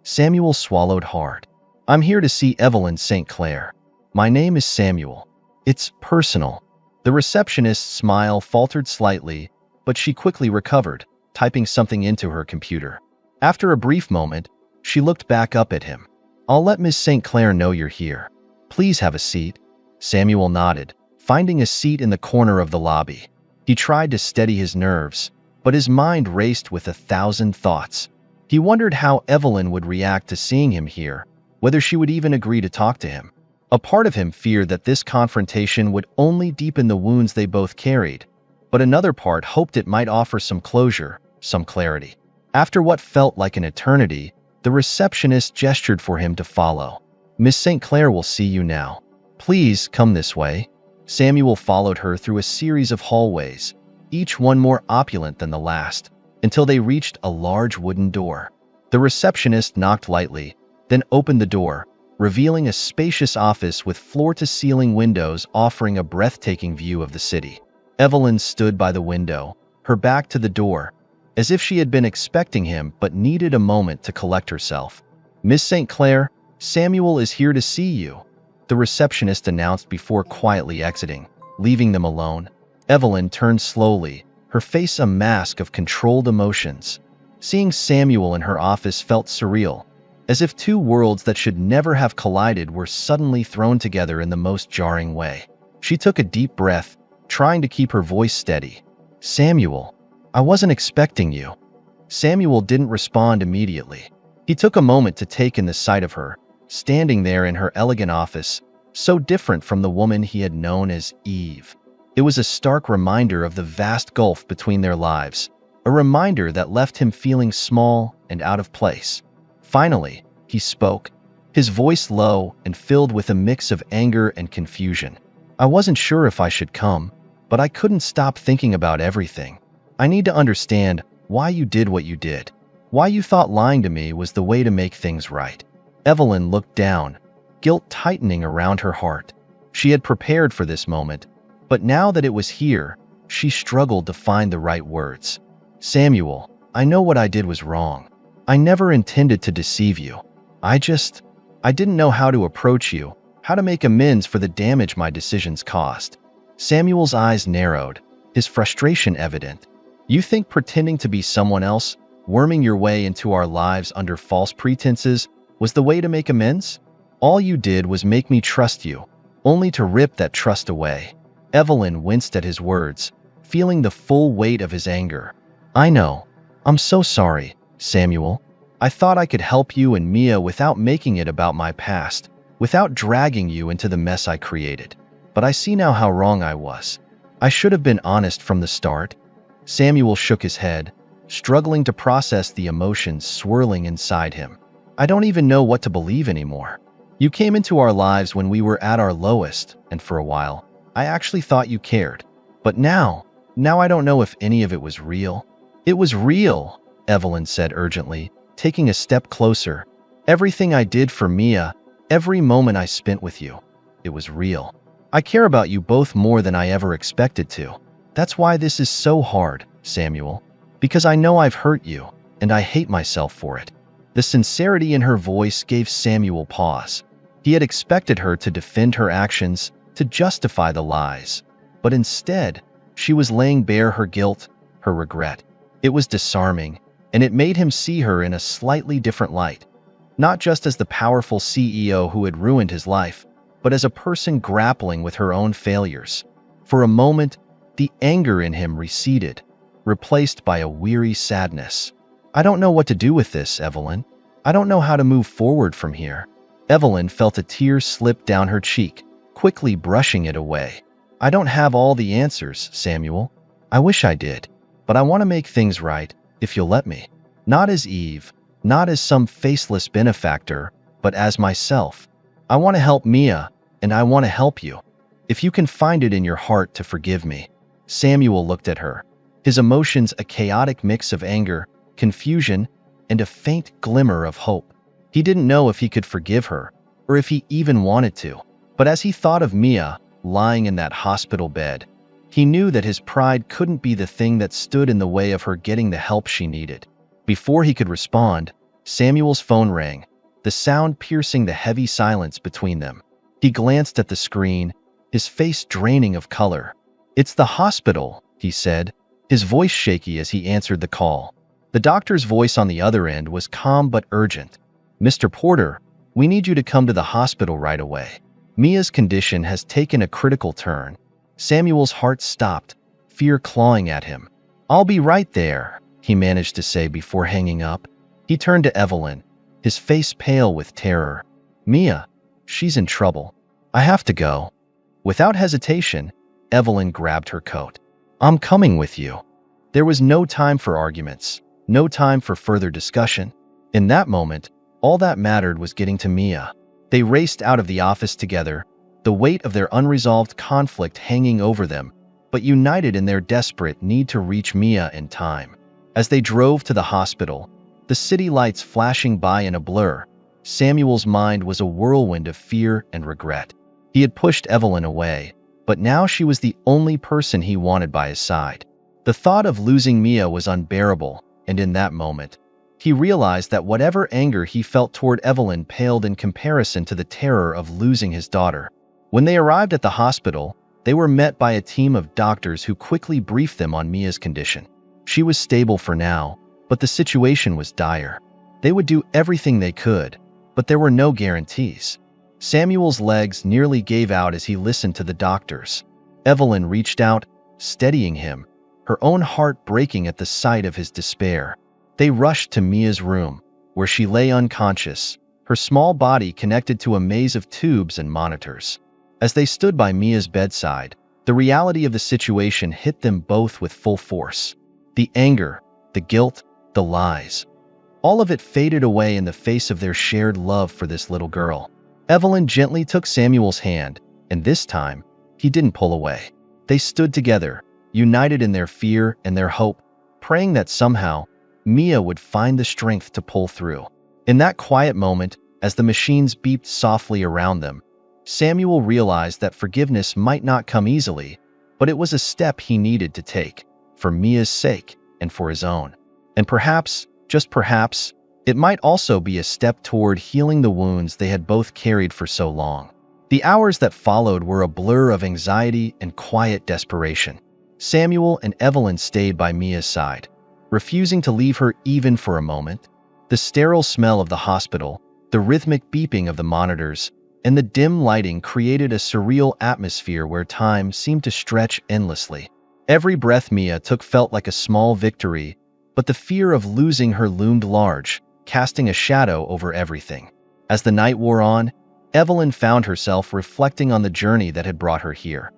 Samuel swallowed hard. "I'm here to see Evelyn St. Clair. My name is Samuel. It's personal." The receptionist's smile faltered slightly, but she quickly recovered, typing something into her computer. After a brief moment, she looked back up at him. "I'll let Miss St. Clair know you're here. Please have a seat." Samuel nodded, finding a seat in the corner of the lobby. He tried to steady his nerves, but his mind raced with 1,000 thoughts. He wondered how Evelyn would react to seeing him here, whether she would even agree to talk to him. A part of him feared that this confrontation would only deepen the wounds they both carried, but another part hoped it might offer some closure, some clarity. After what felt like an eternity, the receptionist gestured for him to follow. "Miss St. Clair will see you now. Please come this way." Samuel followed her through a series of hallways, each one more opulent than the last, until they reached a large wooden door. The receptionist knocked lightly, then opened the door, revealing a spacious office with floor-to-ceiling windows offering a breathtaking view of the city. Evelyn stood by the window, her back to the door, as if she had been expecting him but needed a moment to collect herself. "Miss St. Clair, Samuel is here to see you," the receptionist announced before quietly exiting, leaving them alone. Evelyn turned slowly, her face a mask of controlled emotions. Seeing Samuel in her office felt surreal, as if two worlds that should never have collided were suddenly thrown together in the most jarring way. She took a deep breath, trying to keep her voice steady. "Samuel, I wasn't expecting you." Samuel didn't respond immediately. He took a moment to take in the sight of her, standing there in her elegant office, so different from the woman he had known as Eve. It was a stark reminder of the vast gulf between their lives, a reminder that left him feeling small and out of place. Finally, he spoke, his voice low and filled with a mix of anger and confusion. "I wasn't sure if I should come, but I couldn't stop thinking about everything. I need to understand why you did what you did, why you thought lying to me was the way to make things right." Evelyn looked down, guilt tightening around her heart. She had prepared for this moment, but now that it was here, she struggled to find the right words. "Samuel, I know what I did was wrong. I never intended to deceive you. I didn't know how to approach you, how to make amends for the damage my decisions caused." Samuel's eyes narrowed, his frustration evident. "You think pretending to be someone else, worming your way into our lives under false pretenses, was the way to make amends? All you did was make me trust you, only to rip that trust away." Evelyn winced at his words, feeling the full weight of his anger. "I know. I'm so sorry, Samuel. I thought I could help you and Mia without making it about my past, without dragging you into the mess I created. But I see now how wrong I was. I should have been honest from the start." Samuel shook his head, struggling to process the emotions swirling inside him. I don't even know what to believe anymore. You came into our lives when we were at our lowest, and for a while, I actually thought you cared. But now I don't know if any of it was real. It was real, Evelyn said urgently, taking a step closer. Everything I did for Mia, every moment I spent with you, it was real. I care about you both more than I ever expected to. That's why this is so hard, Samuel. Because I know I've hurt you, and I hate myself for it. The sincerity in her voice gave Samuel pause. He had expected her to defend her actions, to justify the lies. But instead, she was laying bare her guilt, her regret. It was disarming, and it made him see her in a slightly different light. Not just as the powerful CEO who had ruined his life, but as a person grappling with her own failures. For a moment, the anger in him receded, replaced by a weary sadness. I don't know what to do with this, Evelyn. I don't know how to move forward from here. Evelyn felt a tear slip down her cheek, quickly brushing it away. I don't have all the answers, Samuel. I wish I did. But I want to make things right, if you'll let me. Not as Eve, not as some faceless benefactor, but as myself. I want to help Mia, and I want to help you. If you can find it in your heart to forgive me. Samuel looked at her, his emotions a chaotic mix of anger, confusion, and a faint glimmer of hope. He didn't know if he could forgive her, or if he even wanted to. But as he thought of Mia, lying in that hospital bed, he knew that his pride couldn't be the thing that stood in the way of her getting the help she needed. Before he could respond, Samuel's phone rang, the sound piercing the heavy silence between them. He glanced at the screen, his face draining of color. It's the hospital, he said, his voice shaky as he answered the call. The doctor's voice on the other end was calm but urgent. Mr. Porter, we need you to come to the hospital right away. Mia's condition has taken a critical turn. Samuel's heart stopped, fear clawing at him. I'll be right there, he managed to say before hanging up. He turned to Evelyn, his face pale with terror. Mia, she's in trouble. I have to go. Without hesitation, Evelyn grabbed her coat. I'm coming with you. There was no time for arguments, no time for further discussion. In that moment, all that mattered was getting to Mia. They raced out of the office together, the weight of their unresolved conflict hanging over them, but united in their desperate need to reach Mia in time. As they drove to the hospital, the city lights flashing by in a blur, Samuel's mind was a whirlwind of fear and regret. He had pushed Evelyn away, but now she was the only person he wanted by his side. The thought of losing Mia was unbearable, and in that moment, he realized that whatever anger he felt toward Evelyn paled in comparison to the terror of losing his daughter. When they arrived at the hospital, they were met by a team of doctors who quickly briefed them on Mia's condition. She was stable for now, but the situation was dire. They would do everything they could, but there were no guarantees. Samuel's legs nearly gave out as he listened to the doctors. Evelyn reached out, steadying him, her own heart breaking at the sight of his despair. They rushed to Mia's room, where she lay unconscious, her small body connected to a maze of tubes and monitors. As they stood by Mia's bedside, the reality of the situation hit them both with full force. The anger, the guilt, the lies. All of it faded away in the face of their shared love for this little girl. Evelyn gently took Samuel's hand, and this time, he didn't pull away. They stood together, united in their fear and their hope, praying that somehow, Mia would find the strength to pull through. In that quiet moment, as the machines beeped softly around them, Samuel realized that forgiveness might not come easily, but it was a step he needed to take, for Mia's sake and for his own. And perhaps, just perhaps, it might also be a step toward healing the wounds they had both carried for so long. The hours that followed were a blur of anxiety and quiet desperation. Samuel and Evelyn stayed by Mia's side, refusing to leave her even for a moment. The sterile smell of the hospital, the rhythmic beeping of the monitors, and the dim lighting created a surreal atmosphere where time seemed to stretch endlessly. Every breath Mia took felt like a small victory, but the fear of losing her loomed large, casting a shadow over everything. As the night wore on, Evelyn found herself reflecting on the journey that had brought her here.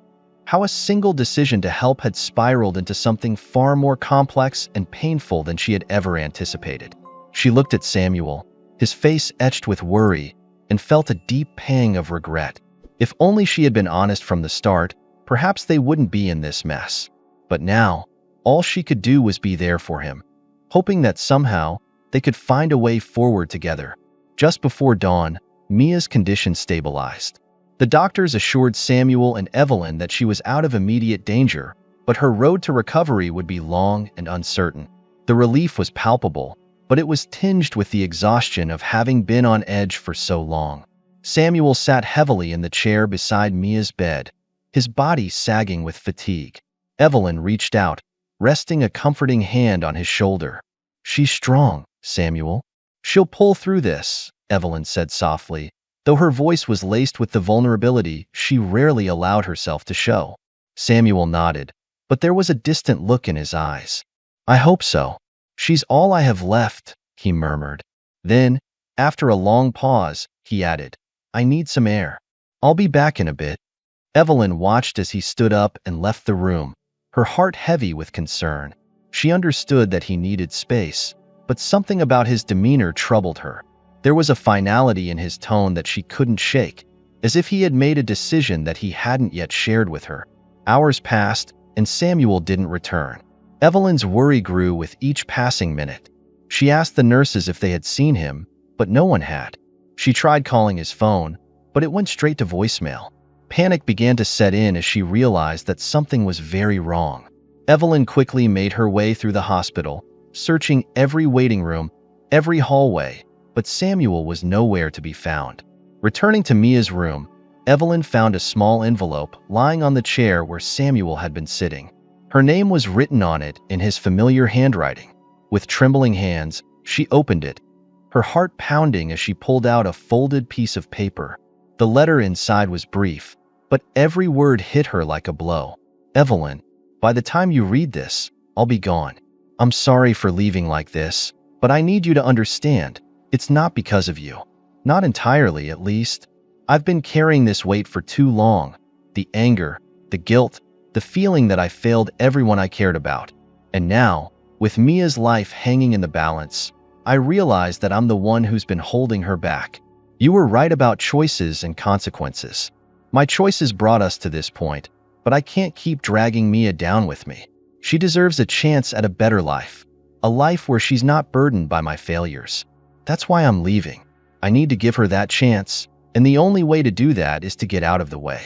How a single decision to help had spiraled into something far more complex and painful than she had ever anticipated. She looked at Samuel, his face etched with worry, and felt a deep pang of regret. If only she had been honest from the start, perhaps they wouldn't be in this mess. But now, all she could do was be there for him, hoping that somehow they could find a way forward together. Just before dawn, Mia's condition stabilized. The doctors assured Samuel and Evelyn that she was out of immediate danger, but her road to recovery would be long and uncertain. The relief was palpable, but it was tinged with the exhaustion of having been on edge for so long. Samuel sat heavily in the chair beside Mia's bed, his body sagging with fatigue. Evelyn reached out, resting a comforting hand on his shoulder. "She's strong, Samuel. She'll pull through this," Evelyn said softly, though her voice was laced with the vulnerability she rarely allowed herself to show. Samuel nodded, but there was a distant look in his eyes. "I hope so. She's all I have left," he murmured. Then, after a long pause, he added, "I need some air. I'll be back in a bit." Evelyn watched as he stood up and left the room, her heart heavy with concern. She understood that he needed space, but something about his demeanor troubled her. There was a finality in his tone that she couldn't shake, as if he had made a decision that he hadn't yet shared with her. Hours passed, and Samuel didn't return. Evelyn's worry grew with each passing minute. She asked the nurses if they had seen him, but no one had. She tried calling his phone, but it went straight to voicemail. Panic began to set in as she realized that something was very wrong. Evelyn quickly made her way through the hospital, searching every waiting room, every hallway, but Samuel was nowhere to be found. Returning to Mia's room, Evelyn found a small envelope lying on the chair where Samuel had been sitting. Her name was written on it in his familiar handwriting. With trembling hands, she opened it, her heart pounding as she pulled out a folded piece of paper. The letter inside was brief, but every word hit her like a blow. "Evelyn, by the time you read this, I'll be gone. I'm sorry for leaving like this, but I need you to understand, it's not because of you. Not entirely, at least. I've been carrying this weight for too long. The anger, the guilt, the feeling that I failed everyone I cared about. And now, with Mia's life hanging in the balance, I realize that I'm the one who's been holding her back. You were right about choices and consequences. My choices brought us to this point, but I can't keep dragging Mia down with me. She deserves a chance at a better life, a life where she's not burdened by my failures. That's why I'm leaving. I need to give her that chance, and the only way to do that is to get out of the way.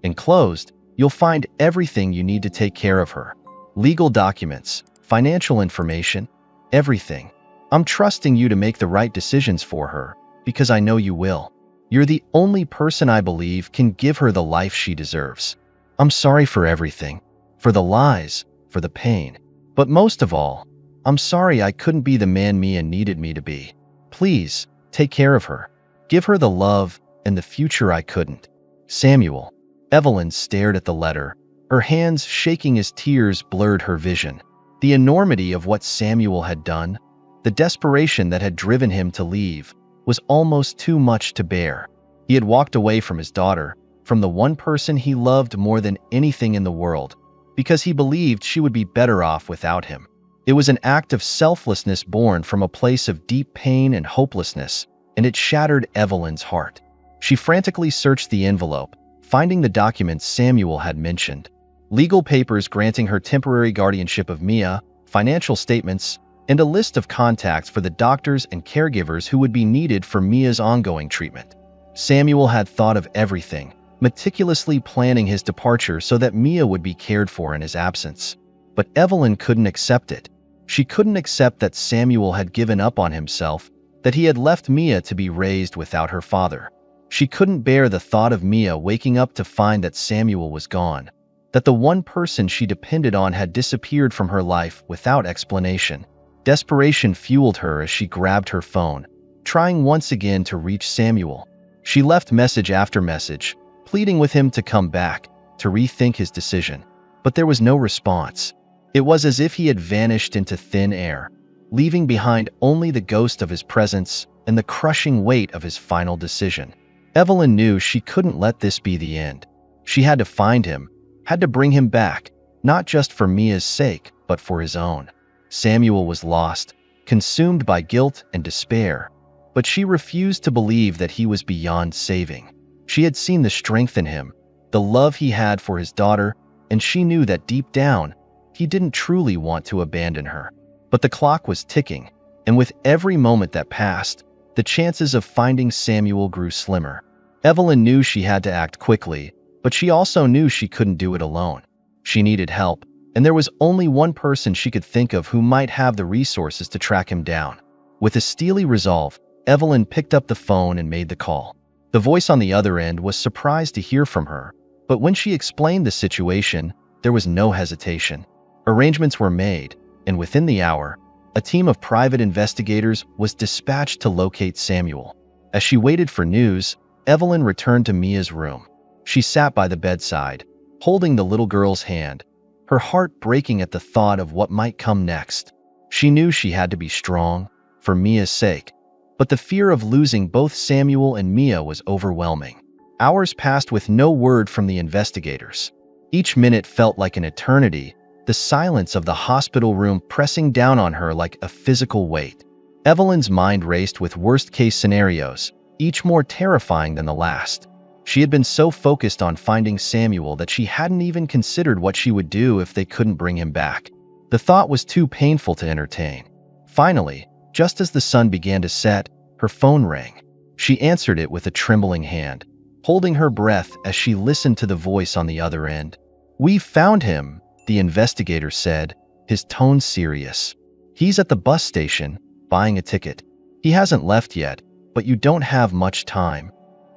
Enclosed, you'll find everything you need to take care of her. Legal documents, financial information, everything. I'm trusting you to make the right decisions for her, because I know you will. You're the only person I believe can give her the life she deserves. I'm sorry for everything, for the lies, for the pain. But most of all, I'm sorry I couldn't be the man Mia needed me to be. Please, take care of her. Give her the love and the future I couldn't. Samuel." Evelyn stared at the letter, her hands shaking as tears blurred her vision. The enormity of what Samuel had done, the desperation that had driven him to leave, was almost too much to bear. He had walked away from his daughter, from the one person he loved more than anything in the world, because he believed she would be better off without him. It was an act of selflessness born from a place of deep pain and hopelessness, and it shattered Evelyn's heart. She frantically searched the envelope, finding the documents Samuel had mentioned. Legal papers granting her temporary guardianship of Mia, financial statements, and a list of contacts for the doctors and caregivers who would be needed for Mia's ongoing treatment. Samuel had thought of everything, meticulously planning his departure so that Mia would be cared for in his absence. But Evelyn couldn't accept it. She couldn't accept that Samuel had given up on himself, that he had left Mia to be raised without her father. She couldn't bear the thought of Mia waking up to find that Samuel was gone, that the one person she depended on had disappeared from her life without explanation. Desperation fueled her as she grabbed her phone, trying once again to reach Samuel. She left message after message, pleading with him to come back, to rethink his decision. But there was no response. It was as if he had vanished into thin air, leaving behind only the ghost of his presence and the crushing weight of his final decision. Evelyn knew she couldn't let this be the end. She had to find him, had to bring him back, not just for Mia's sake, but for his own. Samuel was lost, consumed by guilt and despair, but she refused to believe that he was beyond saving. She had seen the strength in him, the love he had for his daughter, and she knew that deep down, he didn't truly want to abandon her. But the clock was ticking, and with every moment that passed, the chances of finding Samuel grew slimmer. Evelyn knew she had to act quickly, but she also knew she couldn't do it alone. She needed help, and there was only one person she could think of who might have the resources to track him down. With a steely resolve, Evelyn picked up the phone and made the call. The voice on the other end was surprised to hear from her, but when she explained the situation, there was no hesitation. Arrangements were made, and within the hour, a team of private investigators was dispatched to locate Samuel. As she waited for news, Evelyn returned to Mia's room. She sat by the bedside, holding the little girl's hand, her heart breaking at the thought of what might come next. She knew she had to be strong, for Mia's sake, but the fear of losing both Samuel and Mia was overwhelming. Hours passed with no word from the investigators. Each minute felt like an eternity, the silence of the hospital room pressing down on her like a physical weight. Evelyn's mind raced with worst-case scenarios, each more terrifying than the last. She had been so focused on finding Samuel that she hadn't even considered what she would do if they couldn't bring him back. The thought was too painful to entertain. Finally, just as the sun began to set, her phone rang. She answered it with a trembling hand, holding her breath as she listened to the voice on the other end. "We've found him," the investigator said, his tone serious. "He's at the bus station, buying a ticket. He hasn't left yet, but you don't have much time."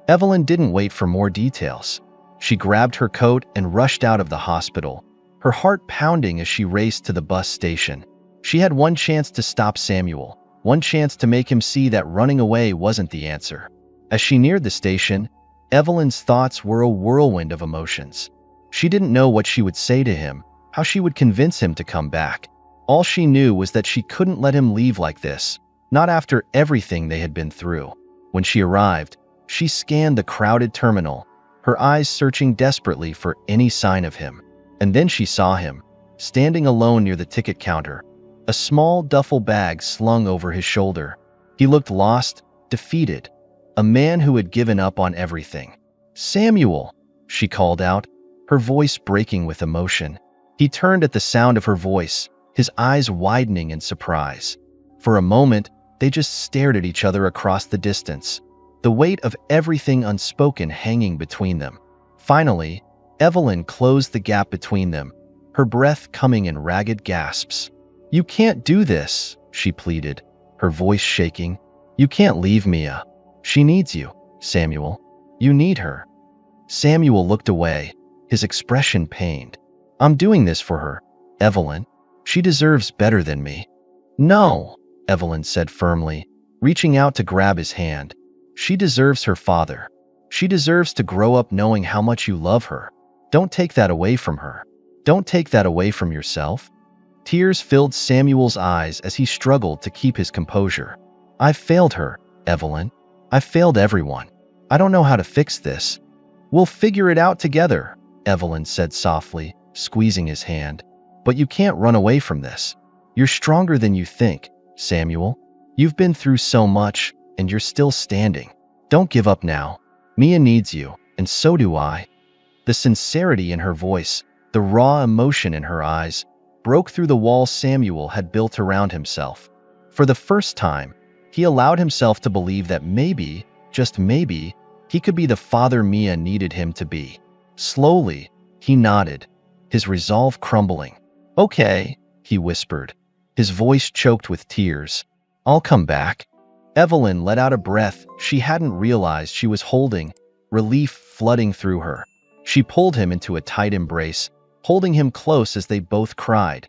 Evelyn didn't wait for more details. She grabbed her coat and rushed out of the hospital, her heart pounding as she raced to the bus station. She had one chance to stop Samuel, one chance to make him see that running away wasn't the answer. As she neared the station, Evelyn's thoughts were a whirlwind of emotions. She didn't know what she would say to him, how she would convince him to come back. All she knew was that she couldn't let him leave like this, not after everything they had been through. When she arrived, she scanned the crowded terminal, her eyes searching desperately for any sign of him. And then she saw him, standing alone near the ticket counter, a small duffel bag slung over his shoulder. He looked lost, defeated, a man who had given up on everything. "Samuel," she called out, her voice breaking with emotion. He turned at the sound of her voice, his eyes widening in surprise. For a moment, they just stared at each other across the distance, the weight of everything unspoken hanging between them. Finally, Evelyn closed the gap between them, her breath coming in ragged gasps. "You can't do this," she pleaded, her voice shaking. "You can't leave Mia. She needs you, Samuel. You need her." Samuel looked away, his expression pained. "I'm doing this for her, Evelyn. She deserves better than me." "No," Evelyn said firmly, reaching out to grab his hand. "She deserves her father. She deserves to grow up knowing how much you love her. Don't take that away from her. Don't take that away from yourself." Tears filled Samuel's eyes as he struggled to keep his composure. "I've failed her, Evelyn. I've failed everyone. I don't know how to fix this." "We'll figure it out together," Evelyn said softly, squeezing his hand. "But you can't run away from this. You're stronger than you think, Samuel. You've been through so much, and you're still standing. Don't give up now. Mia needs you, and so do I." The sincerity in her voice, the raw emotion in her eyes, broke through the wall Samuel had built around himself. For the first time, he allowed himself to believe that maybe, just maybe, he could be the father Mia needed him to be. Slowly, he nodded, his resolve crumbling. "Okay," he whispered, his voice choked with tears. "I'll come back." Evelyn let out a breath she hadn't realized she was holding, relief flooding through her. She pulled him into a tight embrace, holding him close as they both cried,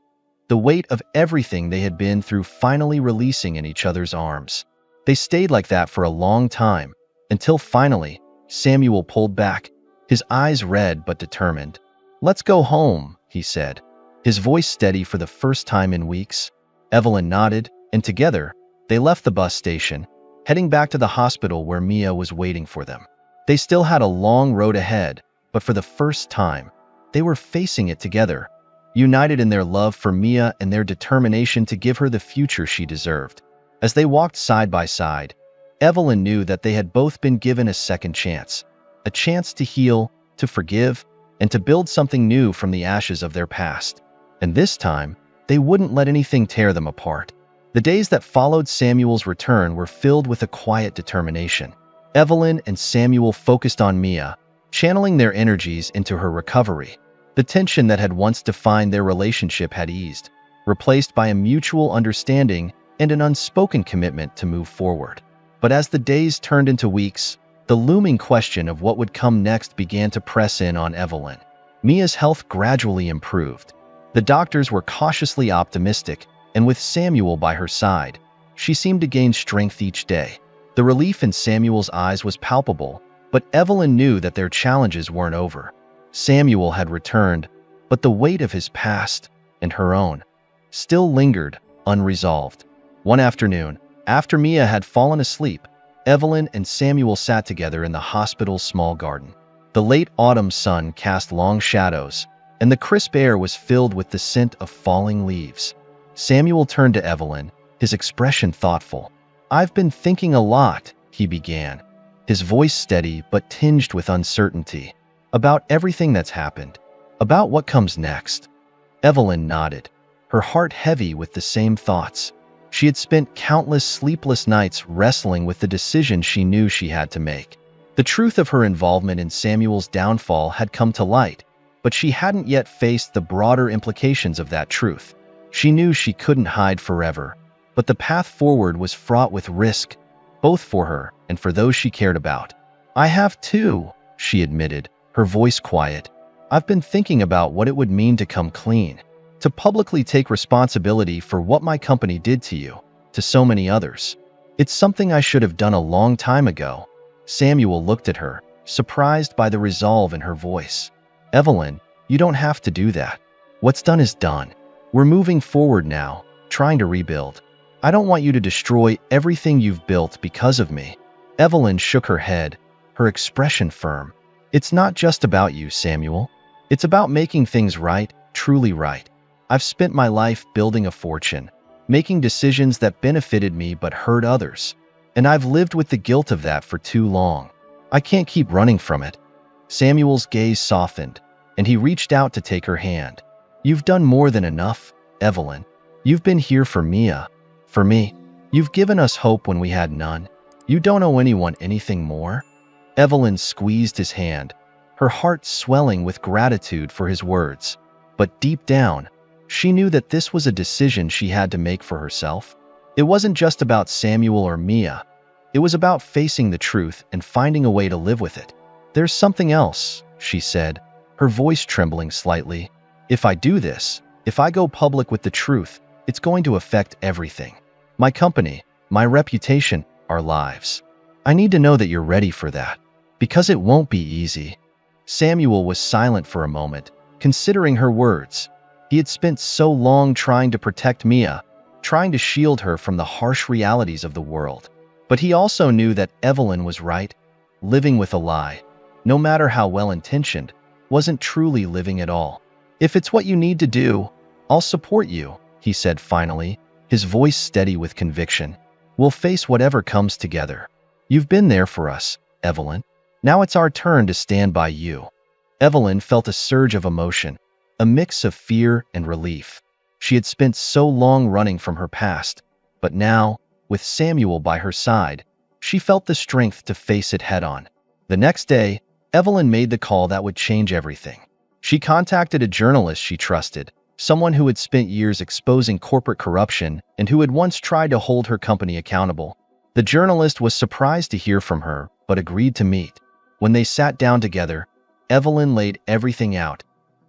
the weight of everything they had been through finally releasing in each other's arms. They stayed like that for a long time, until finally, Samuel pulled back, his eyes red but determined. "Let's go home," he said, his voice steady for the first time in weeks. Evelyn nodded, and together, they left the bus station, heading back to the hospital where Mia was waiting for them. They still had a long road ahead, but for the first time, they were facing it together, united in their love for Mia and their determination to give her the future she deserved. As they walked side by side, Evelyn knew that they had both been given a second chance, a chance to heal, to forgive, and to build something new from the ashes of their past. And this time, they wouldn't let anything tear them apart. The days that followed Samuel's return were filled with a quiet determination. Evelyn and Samuel focused on Mia, channeling their energies into her recovery. The tension that had once defined their relationship had eased, replaced by a mutual understanding and an unspoken commitment to move forward. But as the days turned into weeks, the looming question of what would come next began to press in on Evelyn. Mia's health gradually improved. The doctors were cautiously optimistic, and with Samuel by her side, she seemed to gain strength each day. The relief in Samuel's eyes was palpable, but Evelyn knew that their challenges weren't over. Samuel had returned, but the weight of his past, and her own, still lingered, unresolved. One afternoon, after Mia had fallen asleep, Evelyn and Samuel sat together in the hospital's small garden. The late autumn sun cast long shadows, and the crisp air was filled with the scent of falling leaves. Samuel turned to Evelyn, his expression thoughtful. "I've been thinking a lot," he began, his voice steady but tinged with uncertainty, "about everything that's happened, about what comes next." Evelyn nodded, her heart heavy with the same thoughts. She had spent countless sleepless nights wrestling with the decision she knew she had to make. The truth of her involvement in Samuel's downfall had come to light, but she hadn't yet faced the broader implications of that truth. She knew she couldn't hide forever, but the path forward was fraught with risk, both for her and for those she cared about. "I have too," she admitted, her voice quiet. "I've been thinking about what it would mean to come clean, to publicly take responsibility for what my company did to you, to so many others. It's something I should have done a long time ago." Samuel looked at her, surprised by the resolve in her voice. "Evelyn, you don't have to do that. What's done is done. We're moving forward now, trying to rebuild. I don't want you to destroy everything you've built because of me." Evelyn shook her head, her expression firm. "It's not just about you, Samuel. It's about making things right, truly right. I've spent my life building a fortune, making decisions that benefited me but hurt others. And I've lived with the guilt of that for too long. I can't keep running from it." Samuel's gaze softened, and he reached out to take her hand. "You've done more than enough, Evelyn. You've been here for Mia, for me. You've given us hope when we had none. You don't owe anyone anything more." Evelyn squeezed his hand, her heart swelling with gratitude for his words. But deep down, she knew that this was a decision she had to make for herself. It wasn't just about Samuel or Mia. It was about facing the truth and finding a way to live with it. "There's something else," she said, her voice trembling slightly. "If I do this, if I go public with the truth, it's going to affect everything. My company, my reputation, our lives. I need to know that you're ready for that, because it won't be easy." Samuel was silent for a moment, considering her words. He had spent so long trying to protect Mia, trying to shield her from the harsh realities of the world. But he also knew that Evelyn was right. Living with a lie, no matter how well-intentioned, wasn't truly living at all. "If it's what you need to do, I'll support you," he said finally, his voice steady with conviction. "We'll face whatever comes together. You've been there for us, Evelyn. Now it's our turn to stand by you." Evelyn felt a surge of emotion, a mix of fear and relief. She had spent so long running from her past, but now, with Samuel by her side, she felt the strength to face it head-on. The next day, Evelyn made the call that would change everything. She contacted a journalist she trusted, someone who had spent years exposing corporate corruption and who had once tried to hold her company accountable. The journalist was surprised to hear from her, but agreed to meet. When they sat down together, Evelyn laid everything out,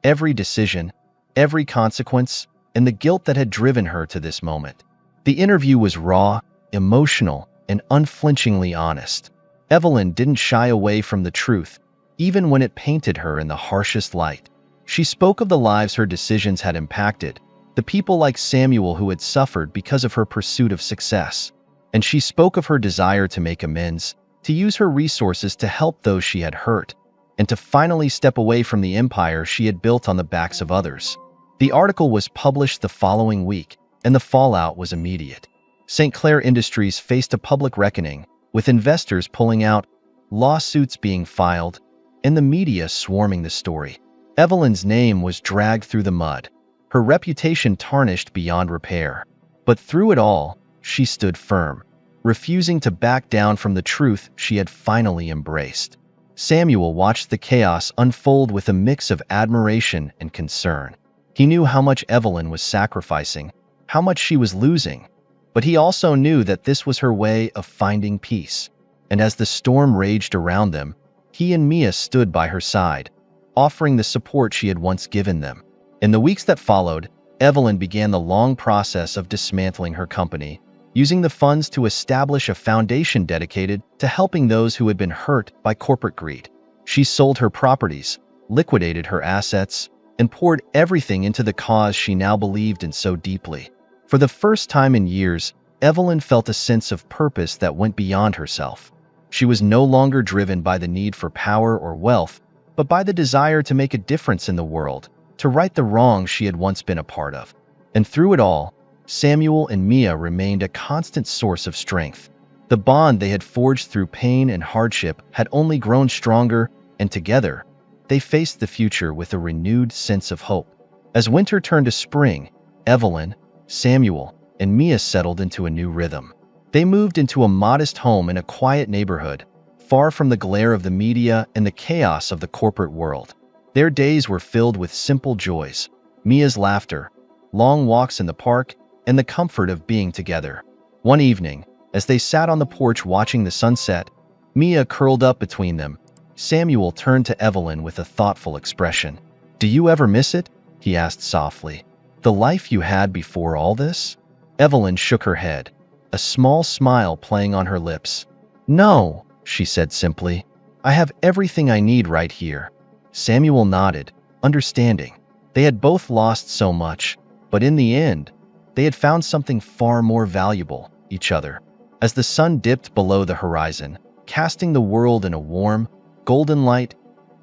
every decision, every consequence, and the guilt that had driven her to this moment. The interview was raw, emotional, and unflinchingly honest. Evelyn didn't shy away from the truth, even when it painted her in the harshest light. She spoke of the lives her decisions had impacted, the people like Samuel who had suffered because of her pursuit of success. And she spoke of her desire to make amends, to use her resources to help those she had hurt. and to finally step away from the empire she had built on the backs of others. The article was published the following week, and the fallout was immediate. St. Clair Industries faced a public reckoning, with investors pulling out, lawsuits being filed, and the media swarming the story. Evelyn's name was dragged through the mud, her reputation tarnished beyond repair. But through it all, she stood firm, refusing to back down from the truth she had finally embraced. Samuel watched the chaos unfold with a mix of admiration and concern. He knew how much Evelyn was sacrificing, how much she was losing, but he also knew that this was her way of finding peace. And as the storm raged around them, he and Mia stood by her side, offering the support she had once given them. In the weeks that followed, Evelyn began the long process of dismantling her company, using the funds to establish a foundation dedicated to helping those who had been hurt by corporate greed. She sold her properties, liquidated her assets, and poured everything into the cause she now believed in so deeply. For the first time in years, Evelyn felt a sense of purpose that went beyond herself. She was no longer driven by the need for power or wealth, but by the desire to make a difference in the world, to right the wrongs she had once been a part of. And through it all, Samuel and Mia remained a constant source of strength. The bond they had forged through pain and hardship had only grown stronger, and together, they faced the future with a renewed sense of hope. As winter turned to spring, Evelyn, Samuel, and Mia settled into a new rhythm. They moved into a modest home in a quiet neighborhood, far from the glare of the media and the chaos of the corporate world. Their days were filled with simple joys: Mia's laughter, long walks in the park, and the comfort of being together. One evening, as they sat on the porch watching the sunset, Mia curled up between them. Samuel turned to Evelyn with a thoughtful expression. "Do you ever miss it?" he asked softly. "The life you had before all this?" Evelyn shook her head, a small smile playing on her lips. "No," she said simply. "I have everything I need right here." Samuel nodded, understanding. They had both lost so much, but in the end, they had found something far more valuable: each other. As the sun dipped below the horizon, casting the world in a warm, golden light,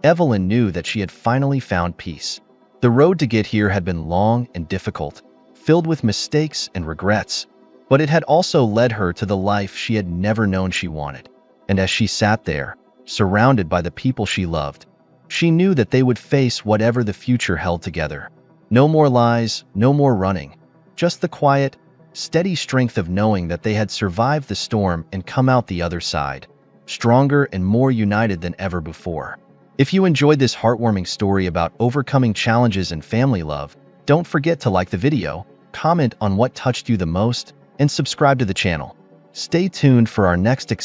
Evelyn knew that she had finally found peace. The road to get here had been long and difficult, filled with mistakes and regrets, but it had also led her to the life she had never known she wanted. And as she sat there, surrounded by the people she loved, she knew that they would face whatever the future held together. No more lies, no more running, just the quiet, steady strength of knowing that they had survived the storm and come out the other side, stronger and more united than ever before. If you enjoyed this heartwarming story about overcoming challenges and family love, don't forget to like the video, comment on what touched you the most, and subscribe to the channel. Stay tuned for our next